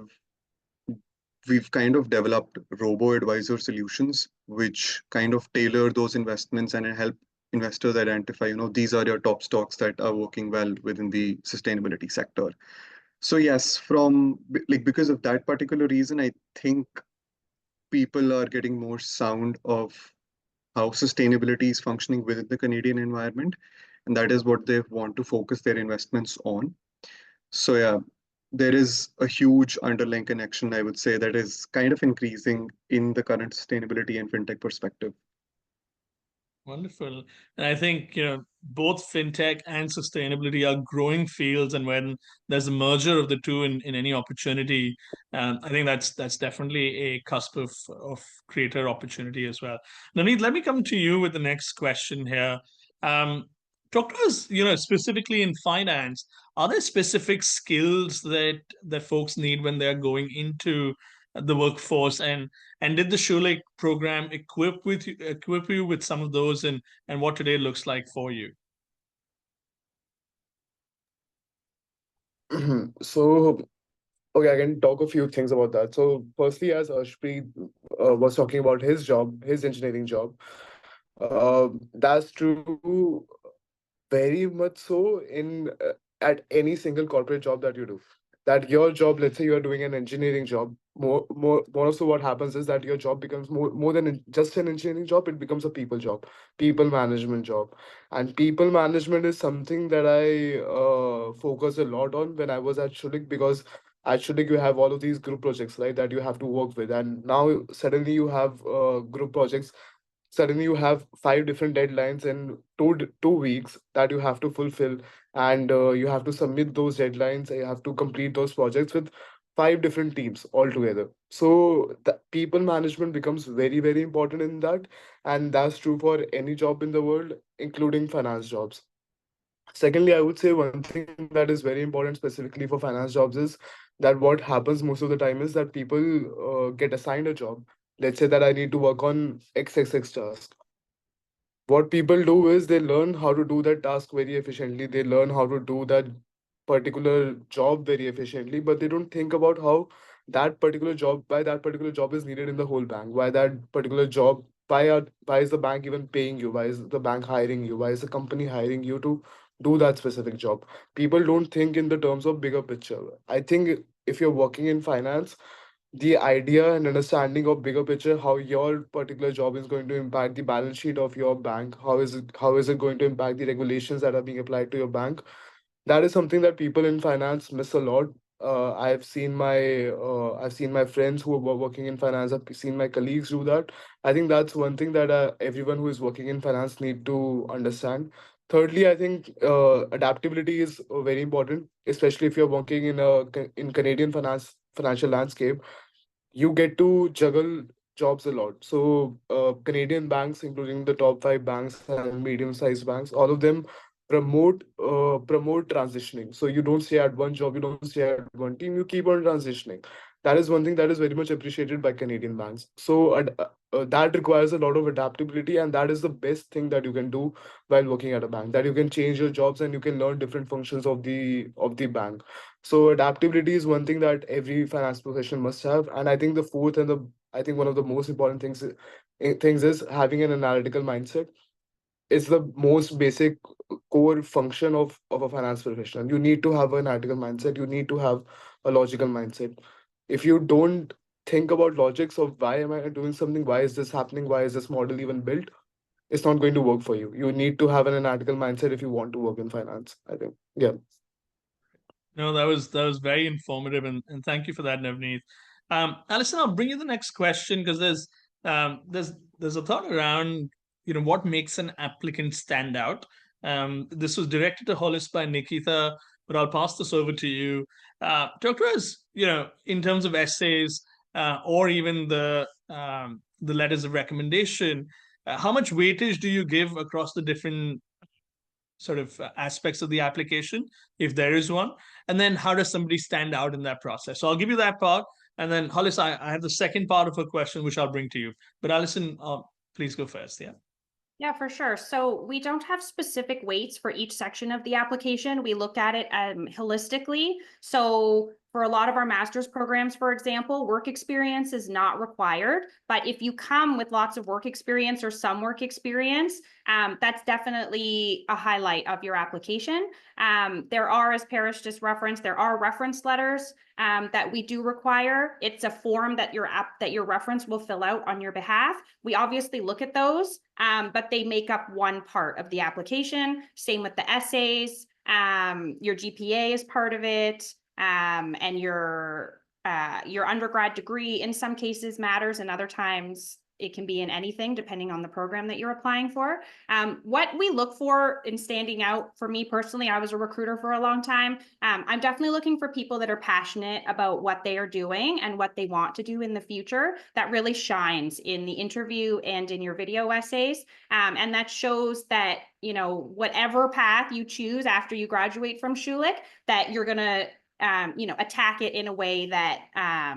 we've kind of developed robo-advisor solutions, which kind of tailor those investments and help investors identify, you know, these are your top stocks that are working well within the sustainability sector. So yes, because of that particular reason, I think people are getting more sound of how sustainability is functioning within the Canadian environment, and that is what they want to focus their investments on. So yeah, there is a huge underlying connection, I would say, that is kind of increasing in the current sustainability and fintech perspective. Wonderful. And I think, you know, both fintech and sustainability are growing fields. And when there's a merger of the two in any opportunity, I think that's definitely a cusp of greater opportunity as well. Navneet, let me come to you with the next question here. Talk to us, you know, specifically in finance, are there specific skills that folks need when they're going into the workforce, and did the Schulich program equip you with some of those, and what today looks like for you? So, okay, I can talk a few things about that. So, firstly, as Ashpreet was talking about his job, his engineering job, that's true very much so in at any single corporate job that you do. That your job, let's say you are doing an engineering job, more also what happens is that your job becomes more than just an engineering job. It becomes a people job, people management job. And people management is something that I focus a lot on when I was at Schulich, because at Schulich you have all of these group projects, right, that you have to work with. And now suddenly you have group projects. Suddenly you have 5 different deadlines in 2 weeks that you have to fulfill, and you have to submit those deadlines. You have to complete those projects with 5 different teams altogether. So the people management becomes very, very important in that. And that's true for any job in the world, including finance jobs. Secondly, I would say one thing that is very important specifically for finance jobs is that what happens most of the time is that people get assigned a job. Let's say that I need to work on XXX task. What people do is they learn how to do that task very efficiently. They learn how to do that particular job very efficiently, but they don't think about how why that particular job is needed in the whole bank, why that particular job, why is the bank even paying you? Why is the bank hiring you? Why is the company hiring you to do that specific job? People don't think in the terms of bigger picture. I think if you're working in finance, the idea and understanding of bigger picture, how your particular job is going to impact the balance sheet of your bank, how is it going to impact the regulations that are being applied to your bank, that is something that people in finance miss a lot. I've seen my friends who were working in finance. I've seen my colleagues do that. I think that's one thing that everyone who is working in finance need to understand. Thirdly, I think adaptability is very important, especially if you're working in Canadian financial landscape. You get to juggle jobs a lot. So Canadian banks, including the top 5 banks and medium-sized banks, all of them promote transitioning. So you don't stay at one job, you don't stay at one team, you keep on transitioning. That is one thing that is very much appreciated by Canadian banks. So that requires a lot of adaptability, and that is the best thing that you can do while working at a bank. That you can change your jobs and you can learn different functions of the bank. So adaptability is one thing that every finance professional must have. And I think the fourth and I think one of the most important things is having an analytical mindset. It's the most basic core function of a finance professional. You need to have an analytical mindset. You need to have a logical mindset. If you don't think about logics of why am I doing something, why is this happening, why is this model even built, it's not going to work for you. You need to have an analytical mindset if you want to work in finance, I think. Yeah. No, that was very informative, and thank you for that, Navneet. Alison, I'll bring you the next question because there's a thought around what makes an applicant stand out. This was directed to Hollis by Nikita, but I'll pass this over to you. Talk to us, in terms of essays or even the letters of recommendation. How much weightage do you give across the different sort of aspects of the application, if there is one? And then how does somebody stand out in that process? So I'll give you that part. And then Hollis, I have the second part of a question, which I'll bring to you. But Alison, please go first. Yeah. Yeah, for sure. So we don't have specific weights for each section of the application. We look at it holistically. So for a lot of our master's programs, for example, work experience is not required. But if you come with lots of work experience or some work experience, that's definitely a highlight of your application. There are, as Paris just referenced, there are reference letters that we do require. It's a form that your reference will fill out on your behalf. We obviously look at those, but they make up one part of the application. Same with the essays. Your GPA is part of it, and your undergrad degree in some cases matters, and other times it can be in anything depending on the program that you're applying for. What we look for in standing out, for me personally, I was a recruiter for a long time. I'm definitely looking for people that are passionate about what they are doing and what they want to do in the future. That really shines in the interview and in your video essays. And that shows that, whatever path you choose after you graduate from Schulich, that you're going to, attack it in a way that,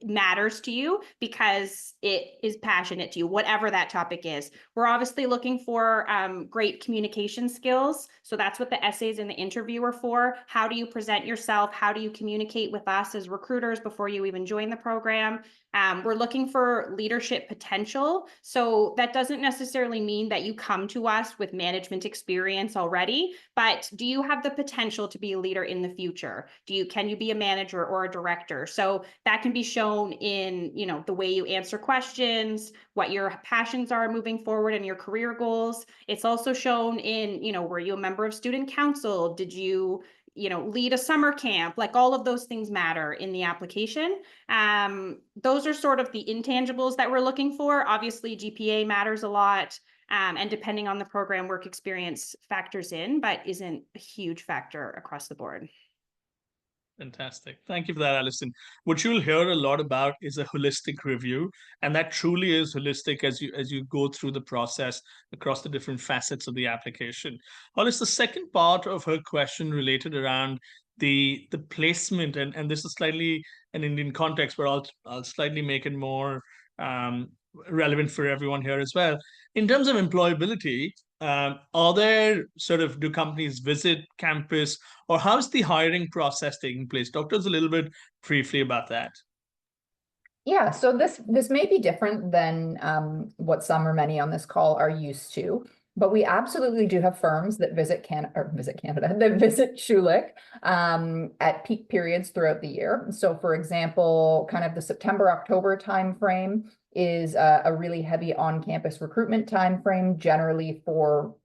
matters to you because it is passionate to you, whatever that topic is. We're obviously looking for great communication skills. So that's what the essays and the interview are for. How do you present yourself? How do you communicate with us as recruiters before you even join the program? We're looking for leadership potential. So that doesn't necessarily mean that you come to us with management experience already, but do you have the potential to be a leader in the future? Can you be a manager or a director? So that can be shown in, the way you answer questions, what your passions are moving forward and your career goals. It's also shown in, were you a member of student council? Did you lead a summer camp? Like, all of those things matter in the application. Those are sort of the intangibles that we're looking for. Obviously, GPA matters a lot. And depending on the program, work experience factors in, but isn't a huge factor across the board. Fantastic. Thank you for that, Alison. What you'll hear a lot about is a holistic review, and that truly is holistic as you go through the process across the different facets of the application. Hollis, the second part of her question related around the placement, and this is slightly an Indian context, but I'll slightly make it more relevant for everyone here as well. In terms of employability, are there do companies visit campus, or how's the hiring process taking place? Talk to us a little bit briefly about that. Yeah, so this may be different than what some or many on this call are used to, but we absolutely do have firms that visit Canada, that visit Schulich at peak periods throughout the year. So, for example, kind of the September-October timeframe is a really heavy on-campus recruitment timeframe, generally for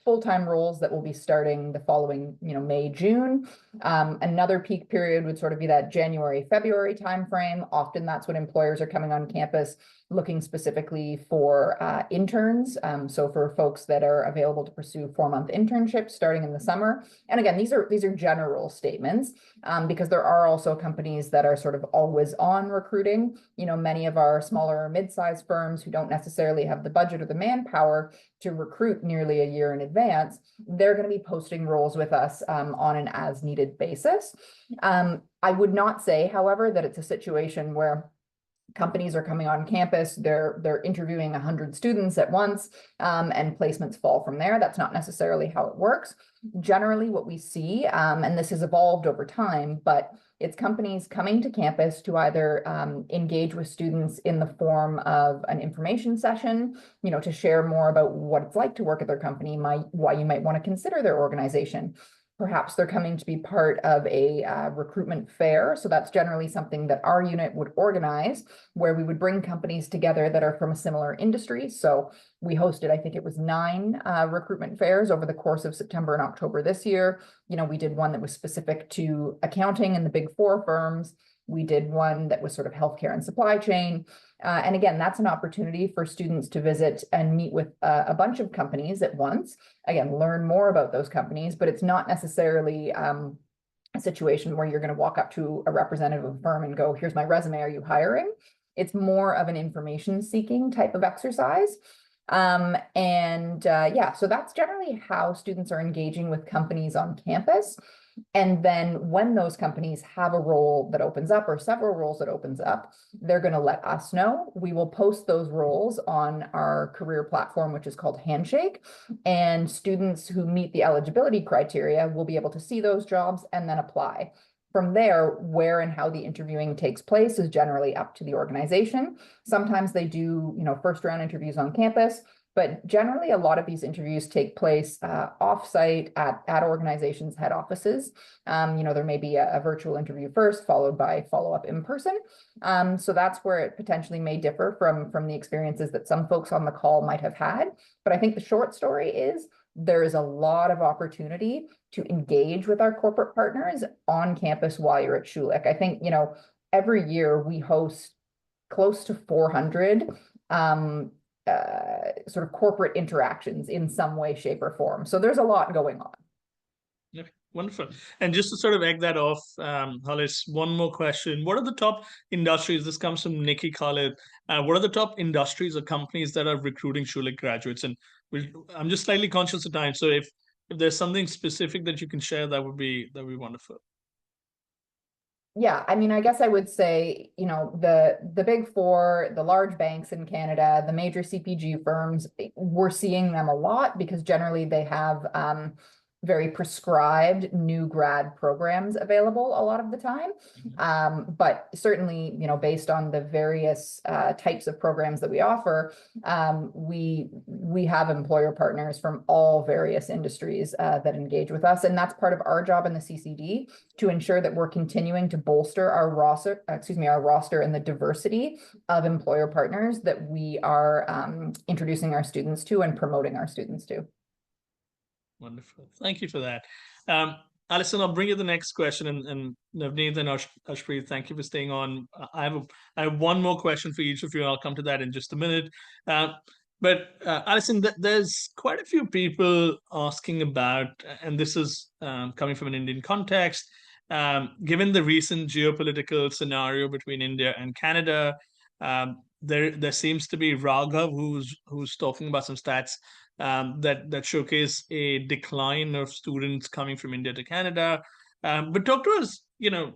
full-time roles that will be starting the following, May, June. Another peak period would sort of be that January, February timeframe. Often that's when employers are coming on campus looking specifically for interns. So for folks that are available to pursue 4-month internships starting in the summer. And again, these are general statements because there are also companies that are sort of always on recruiting. Many of our smaller or mid-sized firms who don't necessarily have the budget or the manpower to recruit nearly a year in advance, they're going to be posting roles with us on an as-needed basis. I would not say, however, that it's a situation where companies are coming on campus, they're interviewing 100 students at once, and placements fall from there. That's not necessarily how it works. Generally, what we see, and this has evolved over time, but it's companies coming to campus to either engage with students in the form of an information session, to share more about what it's like to work at their company, why you might want to consider their organization. Perhaps they're coming to be part of a recruitment fair. So that's generally something that our unit would organize, where we would bring companies together that are from a similar industry. So we hosted, I think it was 9 recruitment fairs over the course of September and October this year. We did one that was specific to accounting and the big 4 firms. We did one that was sort of healthcare and supply chain. And again, that's an opportunity for students to visit and meet with a bunch of companies at once. Again, learn more about those companies, but it's not necessarily a situation where you're going to walk up to a representative of a firm and go, here's my resume, are you hiring? It's more of an information seeking type of exercise. Yeah, so that's generally how students are engaging with companies on campus. And then when those companies have a role that opens up or several roles that opens up, they're going to let us know. We will post those roles on our career platform, which is called Handshake. And students who meet the eligibility criteria will be able to see those jobs and then apply. From there, where and how the interviewing takes place is generally up to the organization. Sometimes they do, first round interviews on campus. But generally, a lot of these interviews take place off-site at organizations' head offices. There may be a virtual interview first, followed by follow-up in person. So that's where it potentially may differ from the experiences that some folks on the call might have had. But I think the short story is there is a lot of opportunity to engage with our corporate partners on campus while you're at Schulich. I think, every year we host close to 400 sort of corporate interactions in some way, shape, or form. So there's a lot going on. Okay, wonderful. And just to sort of egg that off, Hollis, one more question. What are the top industries? This comes from Nikki Khalid. What are the top industries or companies that are recruiting Schulich graduates? And I'm just slightly conscious of time. So if there's something specific that you can share, that would be wonderful. Yeah, I mean, I guess I would say, the big 4, the large banks in Canada, the major CPG firms, we're seeing them a lot because generally they have very prescribed new grad programs available a lot of the time. But certainly, you know, based on the various types of programs that we offer, we have employer partners from all various industries that engage with us. And that's part of our job in the CCD, to ensure that we're continuing to bolster our roster, and the diversity of employer partners that we are introducing our students to and promoting our students to. Wonderful. Thank you for that. Alison, I'll bring you the next question, and Navneet and Ashpreet, thank you for staying on. I have one more question for each of you. I'll come to that in just a minute. But Alison, there's quite a few people asking about, and this is coming from an Indian context, given the recent geopolitical scenario between India and Canada, there seems to be Raghav who's talking about some stats that showcase a decline of students coming from India to Canada. But talk to us, you know,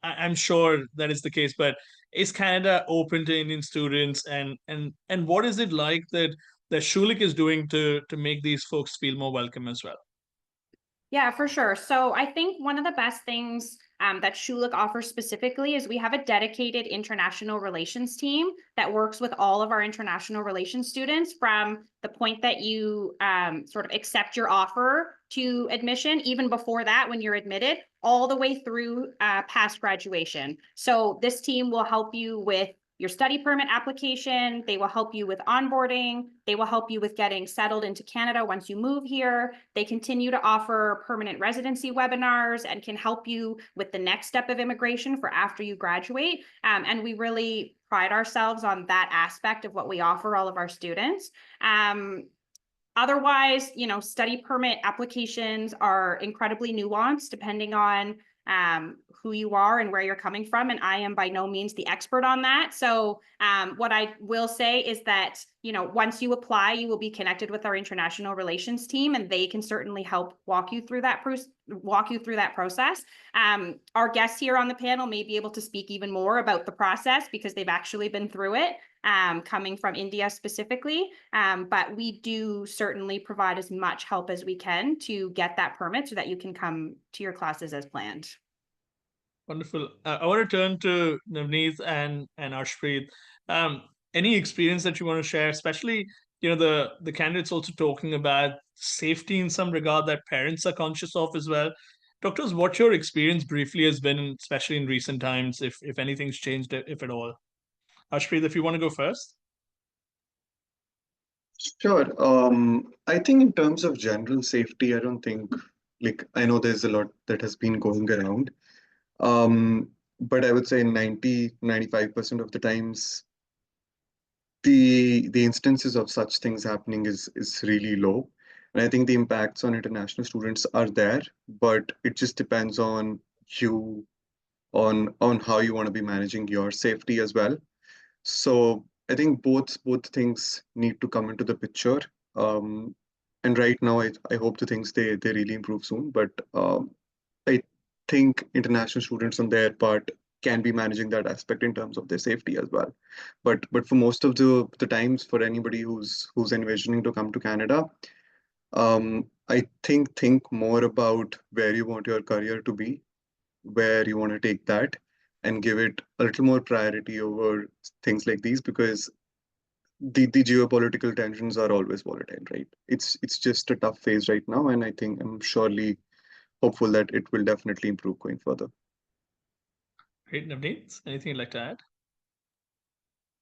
I'm sure that is the case, but is Canada open to Indian students, and what is it like that Schulich is doing to make these folks feel more welcome as well? Yeah, for sure. So I think one of the best things that Schulich offers specifically is we have a dedicated international relations team that works with all of our international relations students from the point that you sort of accept your offer to admission, even before that, when you're admitted, all the way through past graduation. So this team will help you with your study permit application. They will help you with onboarding. They will help you with getting settled into Canada once you move here. They continue to offer permanent residency webinars and can help you with the next step of immigration for after you graduate. And we really pride ourselves on that aspect of what we offer all of our students. Otherwise, you know, study permit applications are incredibly nuanced depending on who you are and where you're coming from. And I am by no means the expert on that. So what I will say is that, you know, once you apply, you will be connected with our international relations team, and they can certainly help walk you through that process. Our guests here on the panel may be able to speak even more about the process because they've actually been through it, coming from India specifically. But we do certainly provide as much help as we can to get that permit so that you can come to your classes as planned. Wonderful. I want to turn to Navneet and Ashpreet. Any experience that you want to share, especially, you know, the candidates also talking about safety in some regard that parents are conscious of as well. Talk to us what your experience briefly has been, especially in recent times, if anything's changed, if at all. Ashpreet, if you want to go first. Sure. I think in terms of general safety, I don't think, like, I know there's a lot that has been going around. But I would say 95% of the times, the instances of such things happening is really low. And I think the impacts on international students are there, but it just depends on you, on how you want to be managing your safety as well. So I think both things need to come into the picture. And right now, I hope the things they really improve soon. But I think international students on their part can be managing that aspect in terms of their safety as well. But for most of the times, for anybody who's envisioning to come to Canada, I think more about where you want your career to be, where you want to take that, and give it a little more priority over things like these, because the geopolitical tensions are always volatile, right? It's just a tough phase right now, and I think I'm surely hopeful that it will definitely improve going further. Great, Navneet. Anything you'd like to add?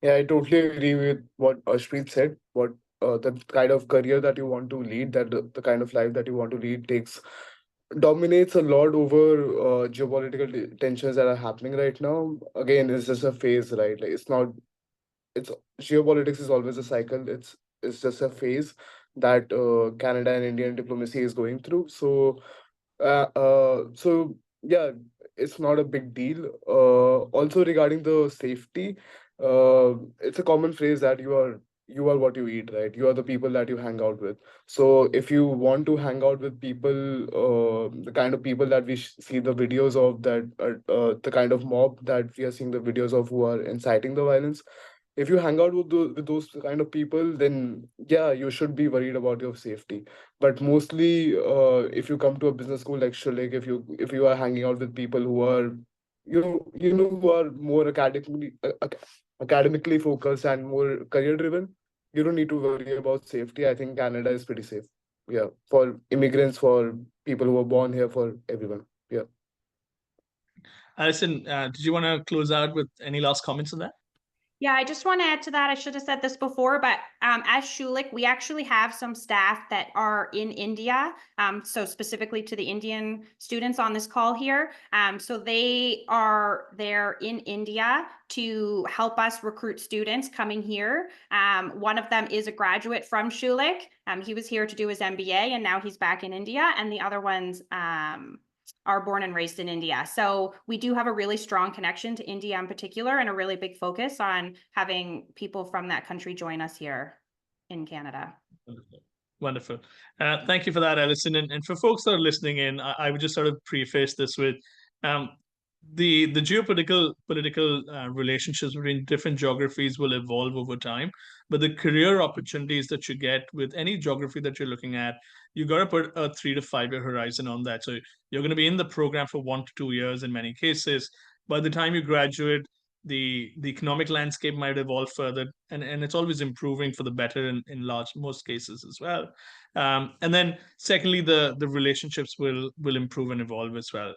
Yeah, I totally agree with what Ashpreet said. What the kind of career that you want to lead, that the kind of life that you want to lead dominates a lot over geopolitical tensions that are happening right now. Again, it's just a phase, right? Like, it's geopolitics is always a cycle. It's just a phase that Canada and Indian diplomacy is going through. So yeah, it's not a big deal. Also regarding the safety, it's a common phrase that you are what you eat, right? You are the people that you hang out with. So if you want to hang out with people, the kind of people that we see the videos of, that the kind of mob that we are seeing the videos of who are inciting the violence, if you hang out with those kind of people, then yeah, you should be worried about your safety. But mostly, if you come to a business school like Schulich, if you are hanging out with people who are who are more academically focused and more career driven, you don't need to worry about safety. I think Canada is pretty safe. Yeah, for immigrants, for people who are born here, for everyone. Yeah. Alison, did you want to close out with any last comments on that? Yeah, I just want to add to that. I should have said this before, but as Schulich, we actually have some staff that are in India. So specifically to the Indian students on this call here. So they are there in India to help us recruit students coming here. One of them is a graduate from Schulich. He was here to do his MBA and now he's back in India. And the other ones are born and raised in India. So we do have a really strong connection to India in particular and a really big focus on having people from that country join us here in Canada. Wonderful. Thank you for that, Alison. And for folks that are listening in, I would just sort of preface this with the political relationships between different geographies will evolve over time, but the career opportunities that you get with any geography that you're looking at, you got to put a 3 to 5 year horizon on that. So you're going to be in the program for 1 to 2 years in many cases. By the time you graduate, the economic landscape might evolve further, and it's always improving for the better in most cases as well. And then secondly, the relationships will improve and evolve as well,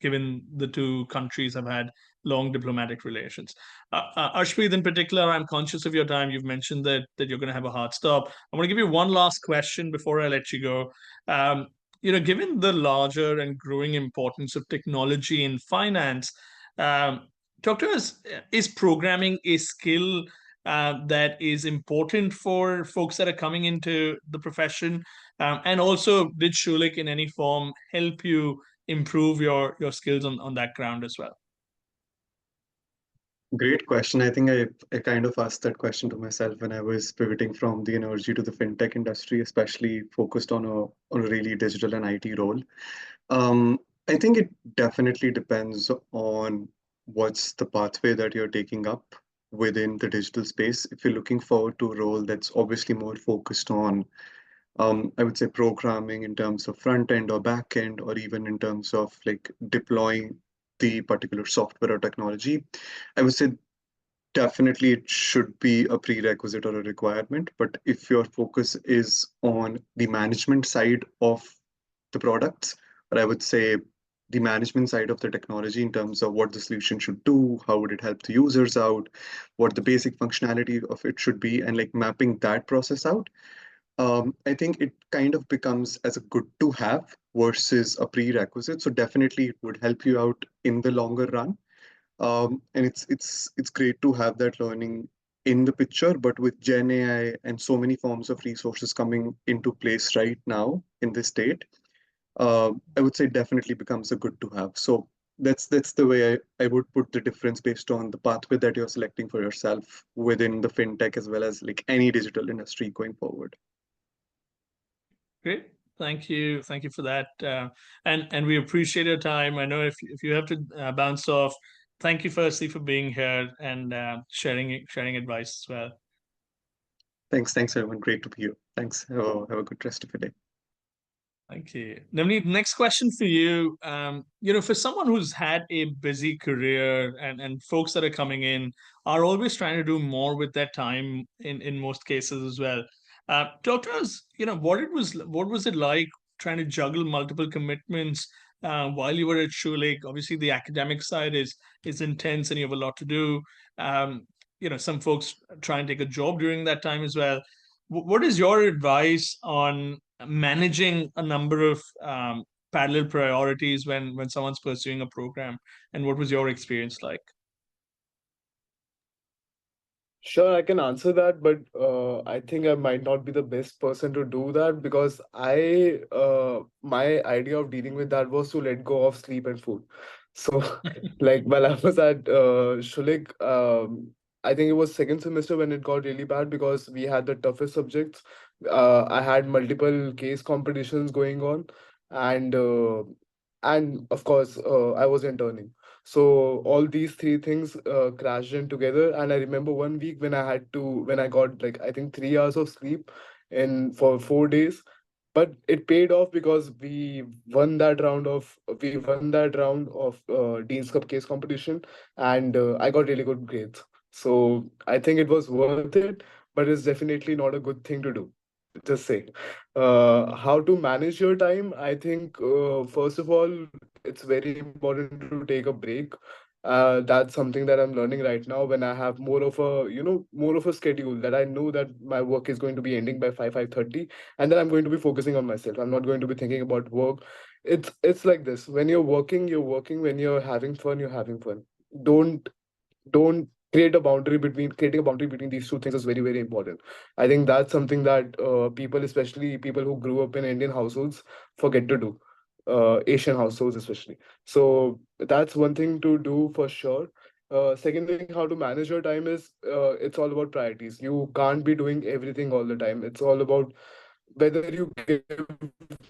given the two countries have had long diplomatic relations. Arshpreet, in particular, I'm conscious of your time. You've mentioned that you're going to have a hard stop. I want to give you one last question before I let you go. Given the larger and growing importance of technology in finance, talk to us, is programming a skill that is important for folks that are coming into the profession? And also, did Schulich in any form help you improve your skills on that ground as well? Great question. I think I kind of asked that question to myself when I was pivoting from the energy to the fintech industry, especially focused on a really digital and IT role. I think it definitely depends on what's the pathway that you're taking up within the digital space. If you're looking forward to a role that's obviously more focused on, I would say, programming in terms of front end or back end, or even in terms of like deploying the particular software or technology, I would say definitely it should be a prerequisite or a requirement. But if your focus is on the management side of the products, or I would say the management side of the technology in terms of what the solution should do, how would it help the users out, what the basic functionality of it should be, and like mapping that process out, I think it kind of becomes as a good to have versus a prerequisite. So definitely it would help you out in the longer run. And it's great to have that learning in the picture, but with Gen AI and so many forms of resources coming into place right now in this state, I would say definitely becomes a good to have. So that's the way I would put the difference based on the pathway that you're selecting for yourself within the fintech as well as like any digital industry going forward. Great. Thank you for that, and we appreciate your time. I know if you have to bounce off, thank you firstly for being here and sharing advice as well. Thanks everyone. Great to be here. Thanks. Have a good rest of your day. Thank you. Navneet, next question for you. For someone who's had a busy career and folks that are coming in are always trying to do more with their time in most cases as well. Talk to us, what was it like trying to juggle multiple commitments while you were at Schulich? Obviously, the academic side is intense and you have a lot to do. Some folks try and take a job during that time as well. What is your advice on managing a number of parallel priorities when someone's pursuing a program, and what was your experience like? Sure, I can answer that, but I think I might not be the best person to do that because my idea of dealing with that was to let go of sleep and food. So, like while I was at Schulich, I think it was second semester when it got really bad because we had the toughest subjects. I had multiple case competitions going on, and of course, I was interning. So all these three things crashed in together. And I remember one week when I got like, I think 3 hours of sleep for 4 days. But it paid off because we won that round of Dean's Cup case competition, and I got really good grades. So I think it was worth it, but it's definitely not a good thing to do. Just say, how to manage your time. I think first of all, it's very important to take a break. That's something that I'm learning right now when I have more of a schedule that I know that my work is going to be ending by 5:30, and then I'm going to be focusing on myself. I'm not going to be thinking about work. It's like this. When you're working, you're working. When you're having fun, you're having fun. Don't creating a boundary between these two things is very, very important. I think that's something that people, especially people who grew up in Indian households, forget to do. Asian households especially. So that's one thing to do for sure. Second thing, how to manage your time is it's all about priorities. You can't be doing everything all the time. It's all about whether you give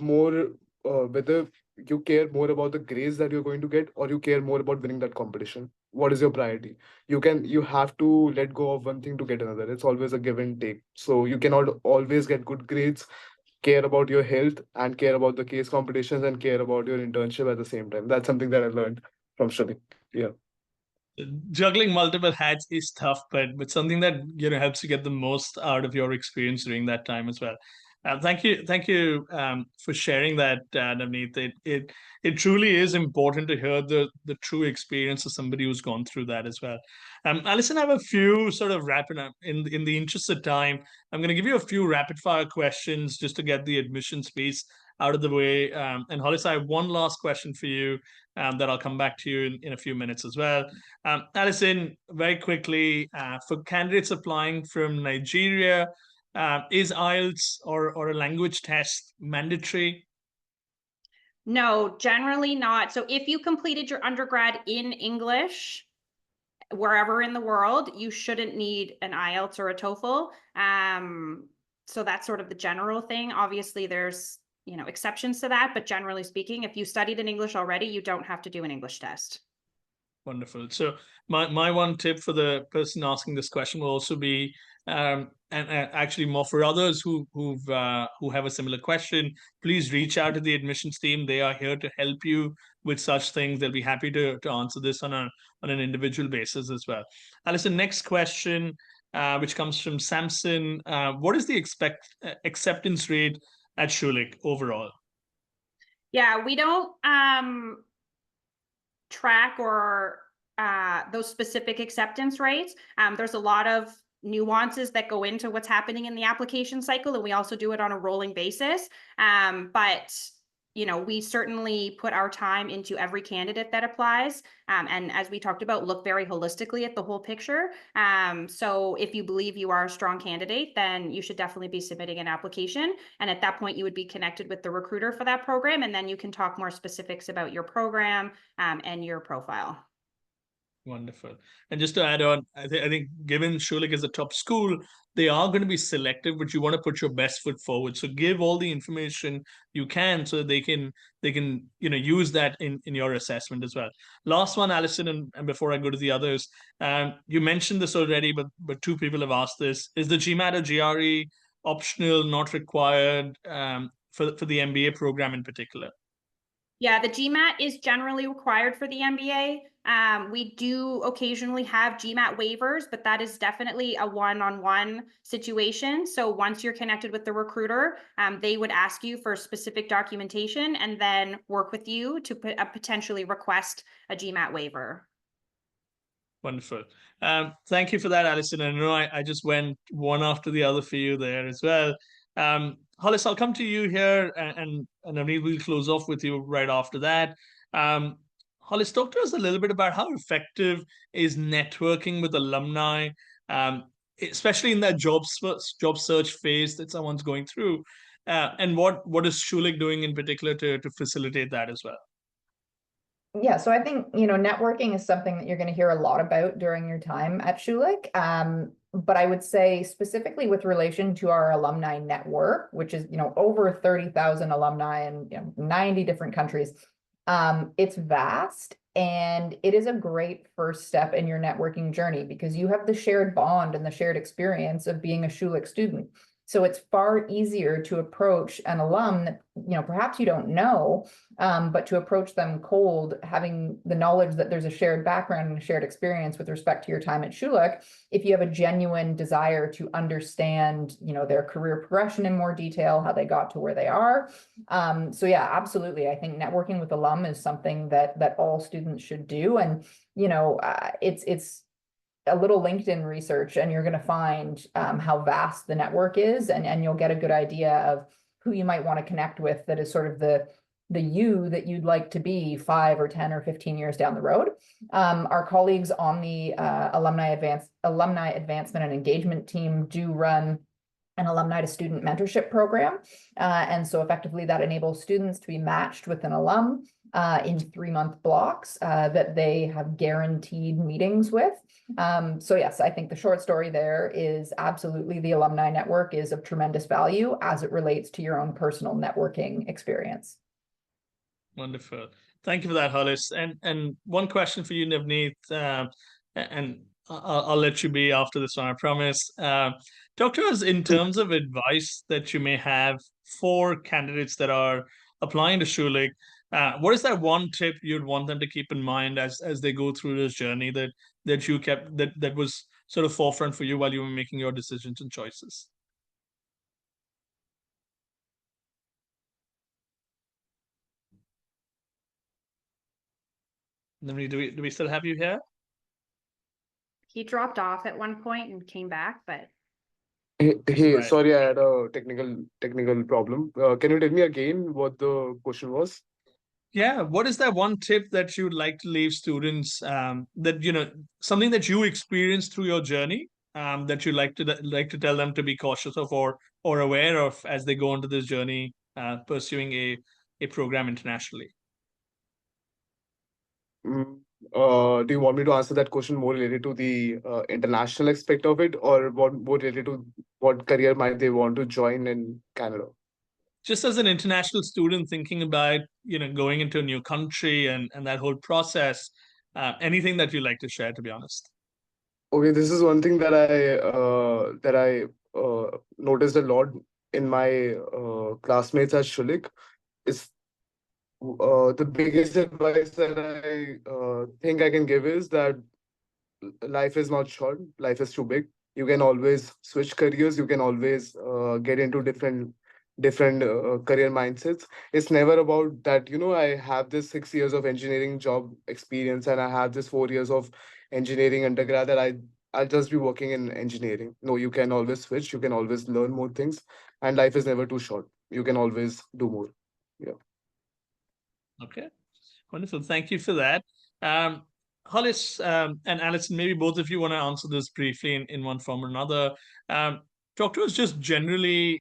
more, whether you care more about the grades that you're going to get, or you care more about winning that competition. What is your priority? You have to let go of one thing to get another. It's always a give and take. So you cannot always get good grades, care about your health, and care about the case competitions, and care about your internship at the same time. That's something that I learned from Schulich. Yeah. Juggling multiple hats is tough, but something that helps you get the most out of your experience during that time as well. Thank you for sharing that, Navneet. It truly is important to hear the true experience of somebody who's gone through that as well. Alison, I have a few sort of wrapping up in the interest of time. I'm going to give you a few rapid fire questions just to get the admissions piece out of the way. And Hollis, I have one last question for you that I'll come back to you in a few minutes as well. Alison, very quickly, for candidates applying from Nigeria, is IELTS or a language test mandatory? No, generally not. So if you completed your undergrad in English, wherever in the world, you shouldn't need an IELTS or a TOEFL. So that's sort of the general thing. Obviously, there's exceptions to that, but generally speaking, if you studied in English already, you don't have to do an English test. Wonderful. So my one tip for the person asking this question will also be, and actually more for others who have a similar question, please reach out to the admissions team. They are here to help you with such things. They'll be happy to answer this on an individual basis as well. Alison, next question, which comes from Samson. What is the acceptance rate at Schulich overall? Yeah, we don't track or those specific acceptance rates. There's a lot of nuances that go into what's happening in the application cycle, and we also do it on a rolling basis. But we certainly put our time into every candidate that applies. And as we talked about, look very holistically at the whole picture. So if you believe you are a strong candidate, then you should definitely be submitting an application. And at that point, you would be connected with the recruiter for that program. And then you can talk more specifics about your program and your profile. Wonderful. And just to add on, I think given Schulich is a top school, they are going to be selective, but you want to put your best foot forward. So give all the information you can so that they can use that in your assessment as well. Last one, Alison, and before I go to the others, you mentioned this already, but two people have asked this. Is the GMAT or GRE optional, not required for the MBA program in particular? Yeah, the GMAT is generally required for the MBA. We do occasionally have GMAT waivers, but that is definitely a one-on-one situation. So once you're connected with the recruiter, they would ask you for specific documentation and then work with you to potentially request a GMAT waiver. Wonderful. Thank you for that, Alison. I know I just went one after the other for you there as well. Hollis, I'll come to you here, and Navneet, we'll close off with you right after that. Hollis, talk to us a little bit about how effective is networking with alumni, especially in that job search phase that someone's going through, and what is Schulich doing in particular to facilitate that as well? Yeah, so I think, networking is something that you're going to hear a lot about during your time at Schulich. But I would say specifically with relation to our alumni network, which is, over 30,000 alumni in 90 different countries, It's vast, and it is a great first step in your networking journey because you have the shared bond and the shared experience of being a Schulich student. So it's far easier to approach an alum that, perhaps you don't know, but to approach them cold, having the knowledge that there's a shared background and a shared experience with respect to your time at Schulich, if you have a genuine desire to understand, their career progression in more detail, how they got to where they are. So yeah, absolutely. I think networking with alum is something that all students should do. And, it's a little LinkedIn research, and you're going to find how vast the network is, and you'll get a good idea of who you might want to connect with that is sort of the you that you'd like to be 5 or 10 or 15 years down the road. Our colleagues on the alumni advancement and engagement team do run an alumni to student mentorship program. And so effectively that enables students to be matched with an alum in 3-month blocks that they have guaranteed meetings with. So yes, I think the short story there is absolutely the alumni network is of tremendous value as it relates to your own personal networking experience. Wonderful. Thank you for that, Hollis. And one question for you, Navneet, and I'll let you be after this one, I promise. Talk to us in terms of advice that you may have for candidates that are applying to Schulich. What is that one tip you'd want them to keep in mind as they go through this journey that you kept that was sort of forefront for you while you were making your decisions and choices? Navneet, do we still have you here? He dropped off at one point and came back, but Hey, Right. sorry, I had a technical problem. Can you tell me again what the question was? Yeah, what is that one tip that you would like to leave students that something that you experienced through your journey that you like to tell them to be cautious of or aware of as they go into this journey pursuing a program internationally? Mm, do you want me to answer that question more related to the international aspect of it, or what more related to what career might they want to join in Canada? Just as an international student thinking about going into a new country and that whole process, anything that you'd like to share, to be honest. Okay, this is one thing that I noticed a lot in my classmates at Schulich. Is the biggest advice that I think I can give is that life is not short, life is too big. You can always switch careers, you can always get into different career mindsets. It's never about that, I have this 6 years of engineering job experience and I have this 4 years of engineering undergrad that I'll just be working in engineering. No, you can always switch, you can always learn more things, and life is never too short. You can always do more. Yeah. Okay. Wonderful. Thank you for that. Hollis and Alison, maybe both of you want to answer this briefly in one form or another. Talk to us just generally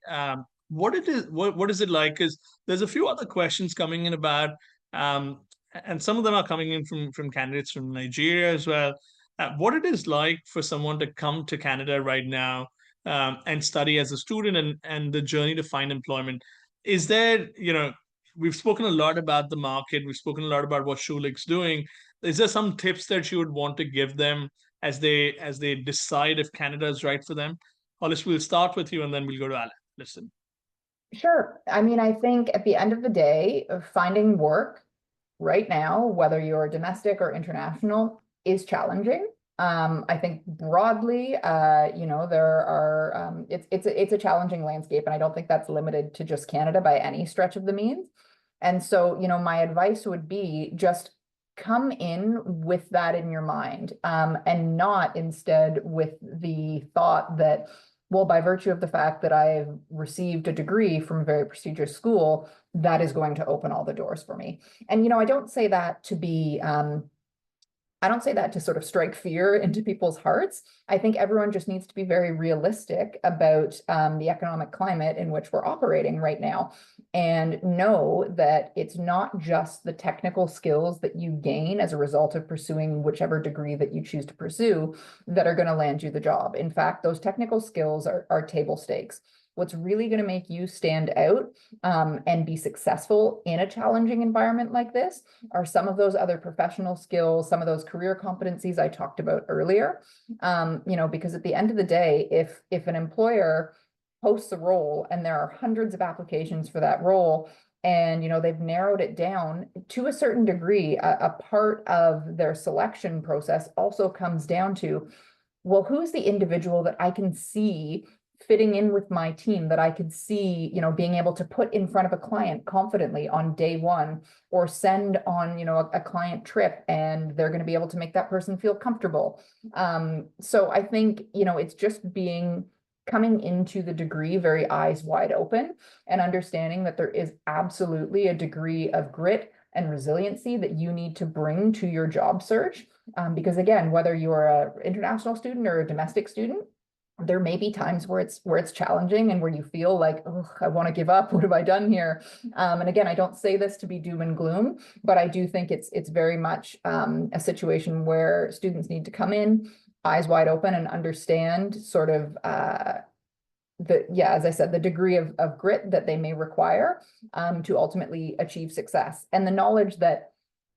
what it is. What is it like? Because there's a few other questions coming in about, and some of them are coming in from candidates from Nigeria as well. What it is like for someone to come to Canada right now and study as a student and the journey to find employment. Is there, we've spoken a lot about the market. We've spoken a lot about what Schulich's doing. Is there some tips that you would want to give them as they decide if Canada is right for them? Hollis, we'll start with you and then we'll go to Alan. Listen. Sure. I mean, I think at the end of the day, finding work right now, whether you're domestic or international, is challenging. I think broadly, there are it's a challenging landscape, and I don't think that's limited to just Canada by any stretch of the means. And so, my advice would be just come in with that in your mind, and not instead with the thought that, well, by virtue of the fact that I've received a degree from a very prestigious school, that is going to open all the doors for me. And, I don't say that to be, I don't say that to sort of strike fear into people's hearts. I think everyone just needs to be very realistic about the economic climate in which we're operating right now, and know that it's not just the technical skills that you gain as a result of pursuing whichever degree that you choose to pursue that are going to land you the job. In fact, those technical skills are table stakes. What's really going to make you stand out and be successful in a challenging environment like this are some of those other professional skills, some of those career competencies I talked about earlier. Because at the end of the day, if an employer posts a role and there are hundreds of applications for that role, and they've narrowed it down to a certain degree, a part of their selection process also comes down to, well, who's the individual that I can see fitting in with my team, that I could see, being able to put in front of a client confidently on day one, or send on, a client trip, and they're going to be able to make that person feel comfortable. So I think, it's just coming into the degree very eyes wide open, and understanding that there is absolutely a degree of grit and resiliency that you need to bring to your job search. Because again, whether you're an international student or a domestic student, there may be times where it's challenging and where you feel like, oh, I want to give up. What have I done here? And again, I don't say this to be doom and gloom, but I do think it's very much a situation where students need to come in eyes wide open and understand sort of as I said, the degree of grit that they may require to ultimately achieve success. And the knowledge that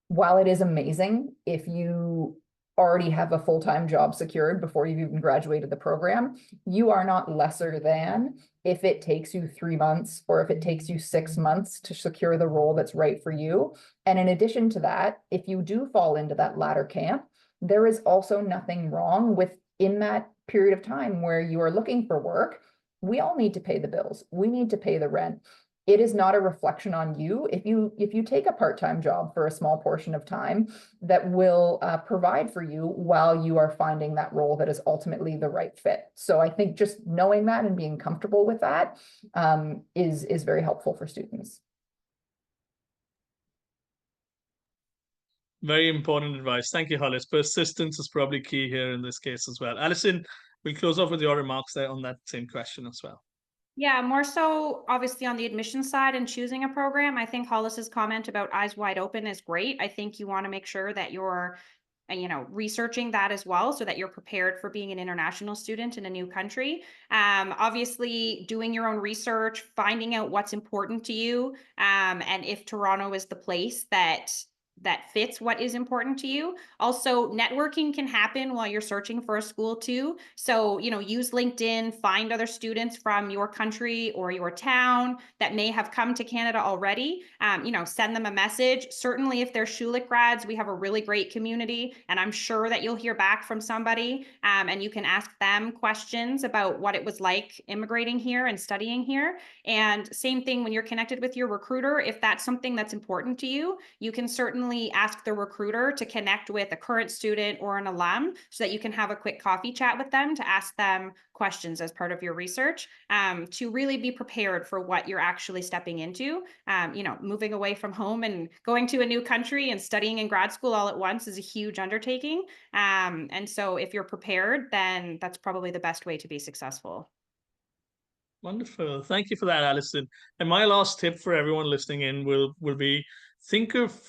while it is amazing if you already have a full-time job secured before you've even graduated the program, you are not lesser than if it takes you 3 months or if it takes you 6 months to secure the role that's right for you. And in addition to that, if you do fall into that latter camp, there is also nothing wrong with, in that period of time where you are looking for work, we all need to pay the bills. We need to pay the rent. It is not a reflection on you if you take a part-time job for a small portion of time that will provide for you while you are finding that role that is ultimately the right fit. So I think just knowing that and being comfortable with that is very helpful for students. Very important advice. Thank you, Hollis. Persistence is probably key here in this case as well. Alison, we'll close off with your remarks there on that same question as well. Yeah, more so obviously on the admission side and choosing a program. I think Hollis's comment about eyes wide open is great. I think you want to make sure that you're researching that as well, so that you're prepared for being an international student in a new country. Obviously doing your own research, finding out what's important to you, and if Toronto is the place that fits what is important to you. Also, networking can happen while you're searching for a school too. So, use LinkedIn, find other students from your country or your town that may have come to Canada already. Send them a message. Certainly if they're Schulich grads, we have a really great community, and I'm sure that you'll hear back from somebody, and you can ask them questions about what it was like immigrating here and studying here. And same thing when you're connected with your recruiter, if that's something that's important to you, you can certainly ask the recruiter to connect with a current student or an alum so that you can have a quick coffee chat with them to ask them questions as part of your research, to really be prepared for what you're actually stepping into. Moving away from home and going to a new country and studying in grad school all at once is a huge undertaking. And so if you're prepared, then that's probably the best way to be successful. Wonderful. Thank you for that, Alison. And my last tip for everyone listening in will be, think of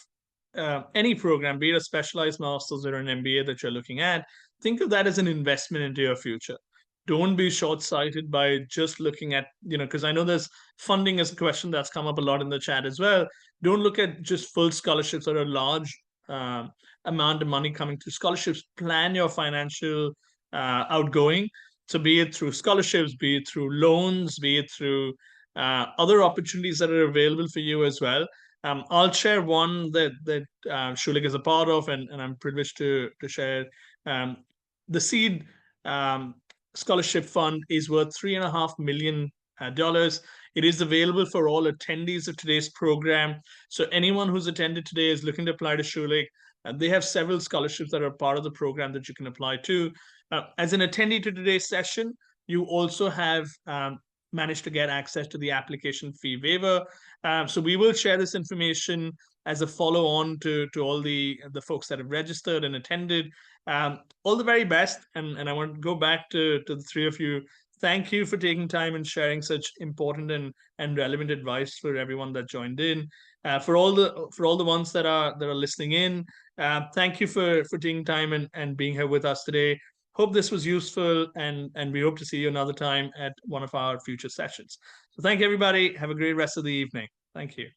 any program, be it a specialized master's or an MBA that you're looking at, think of that as an investment into your future. Don't be short-sighted by just looking at, because I know there's funding as a question that's come up a lot in the chat as well. Don't look at just full scholarships or a large amount of money coming through scholarships. Plan your financial outgoing. So be it through scholarships, be it through loans, be it through other opportunities that are available for you as well. I'll share one that Schulich is a part of, and I'm privileged to share. The SEED scholarship fund is worth $3.5 million. It is available for all attendees of today's program. So anyone who's attended today is looking to apply to Schulich. They have several scholarships that are part of the program that you can apply to. As an attendee to today's session, you also have managed to get access to the application fee waiver. So we will share this information as a follow-on to all the folks that have registered and attended. All the very best. And I want to go back to the three of you. Thank you for taking time and sharing such important and relevant advice for everyone that joined in. For all the ones that are listening in, thank you for taking time and being here with us today. Hope this was useful, and we hope to see you another time at one of our future sessions. So thank you, everybody. Have a great rest of the evening. Thank you.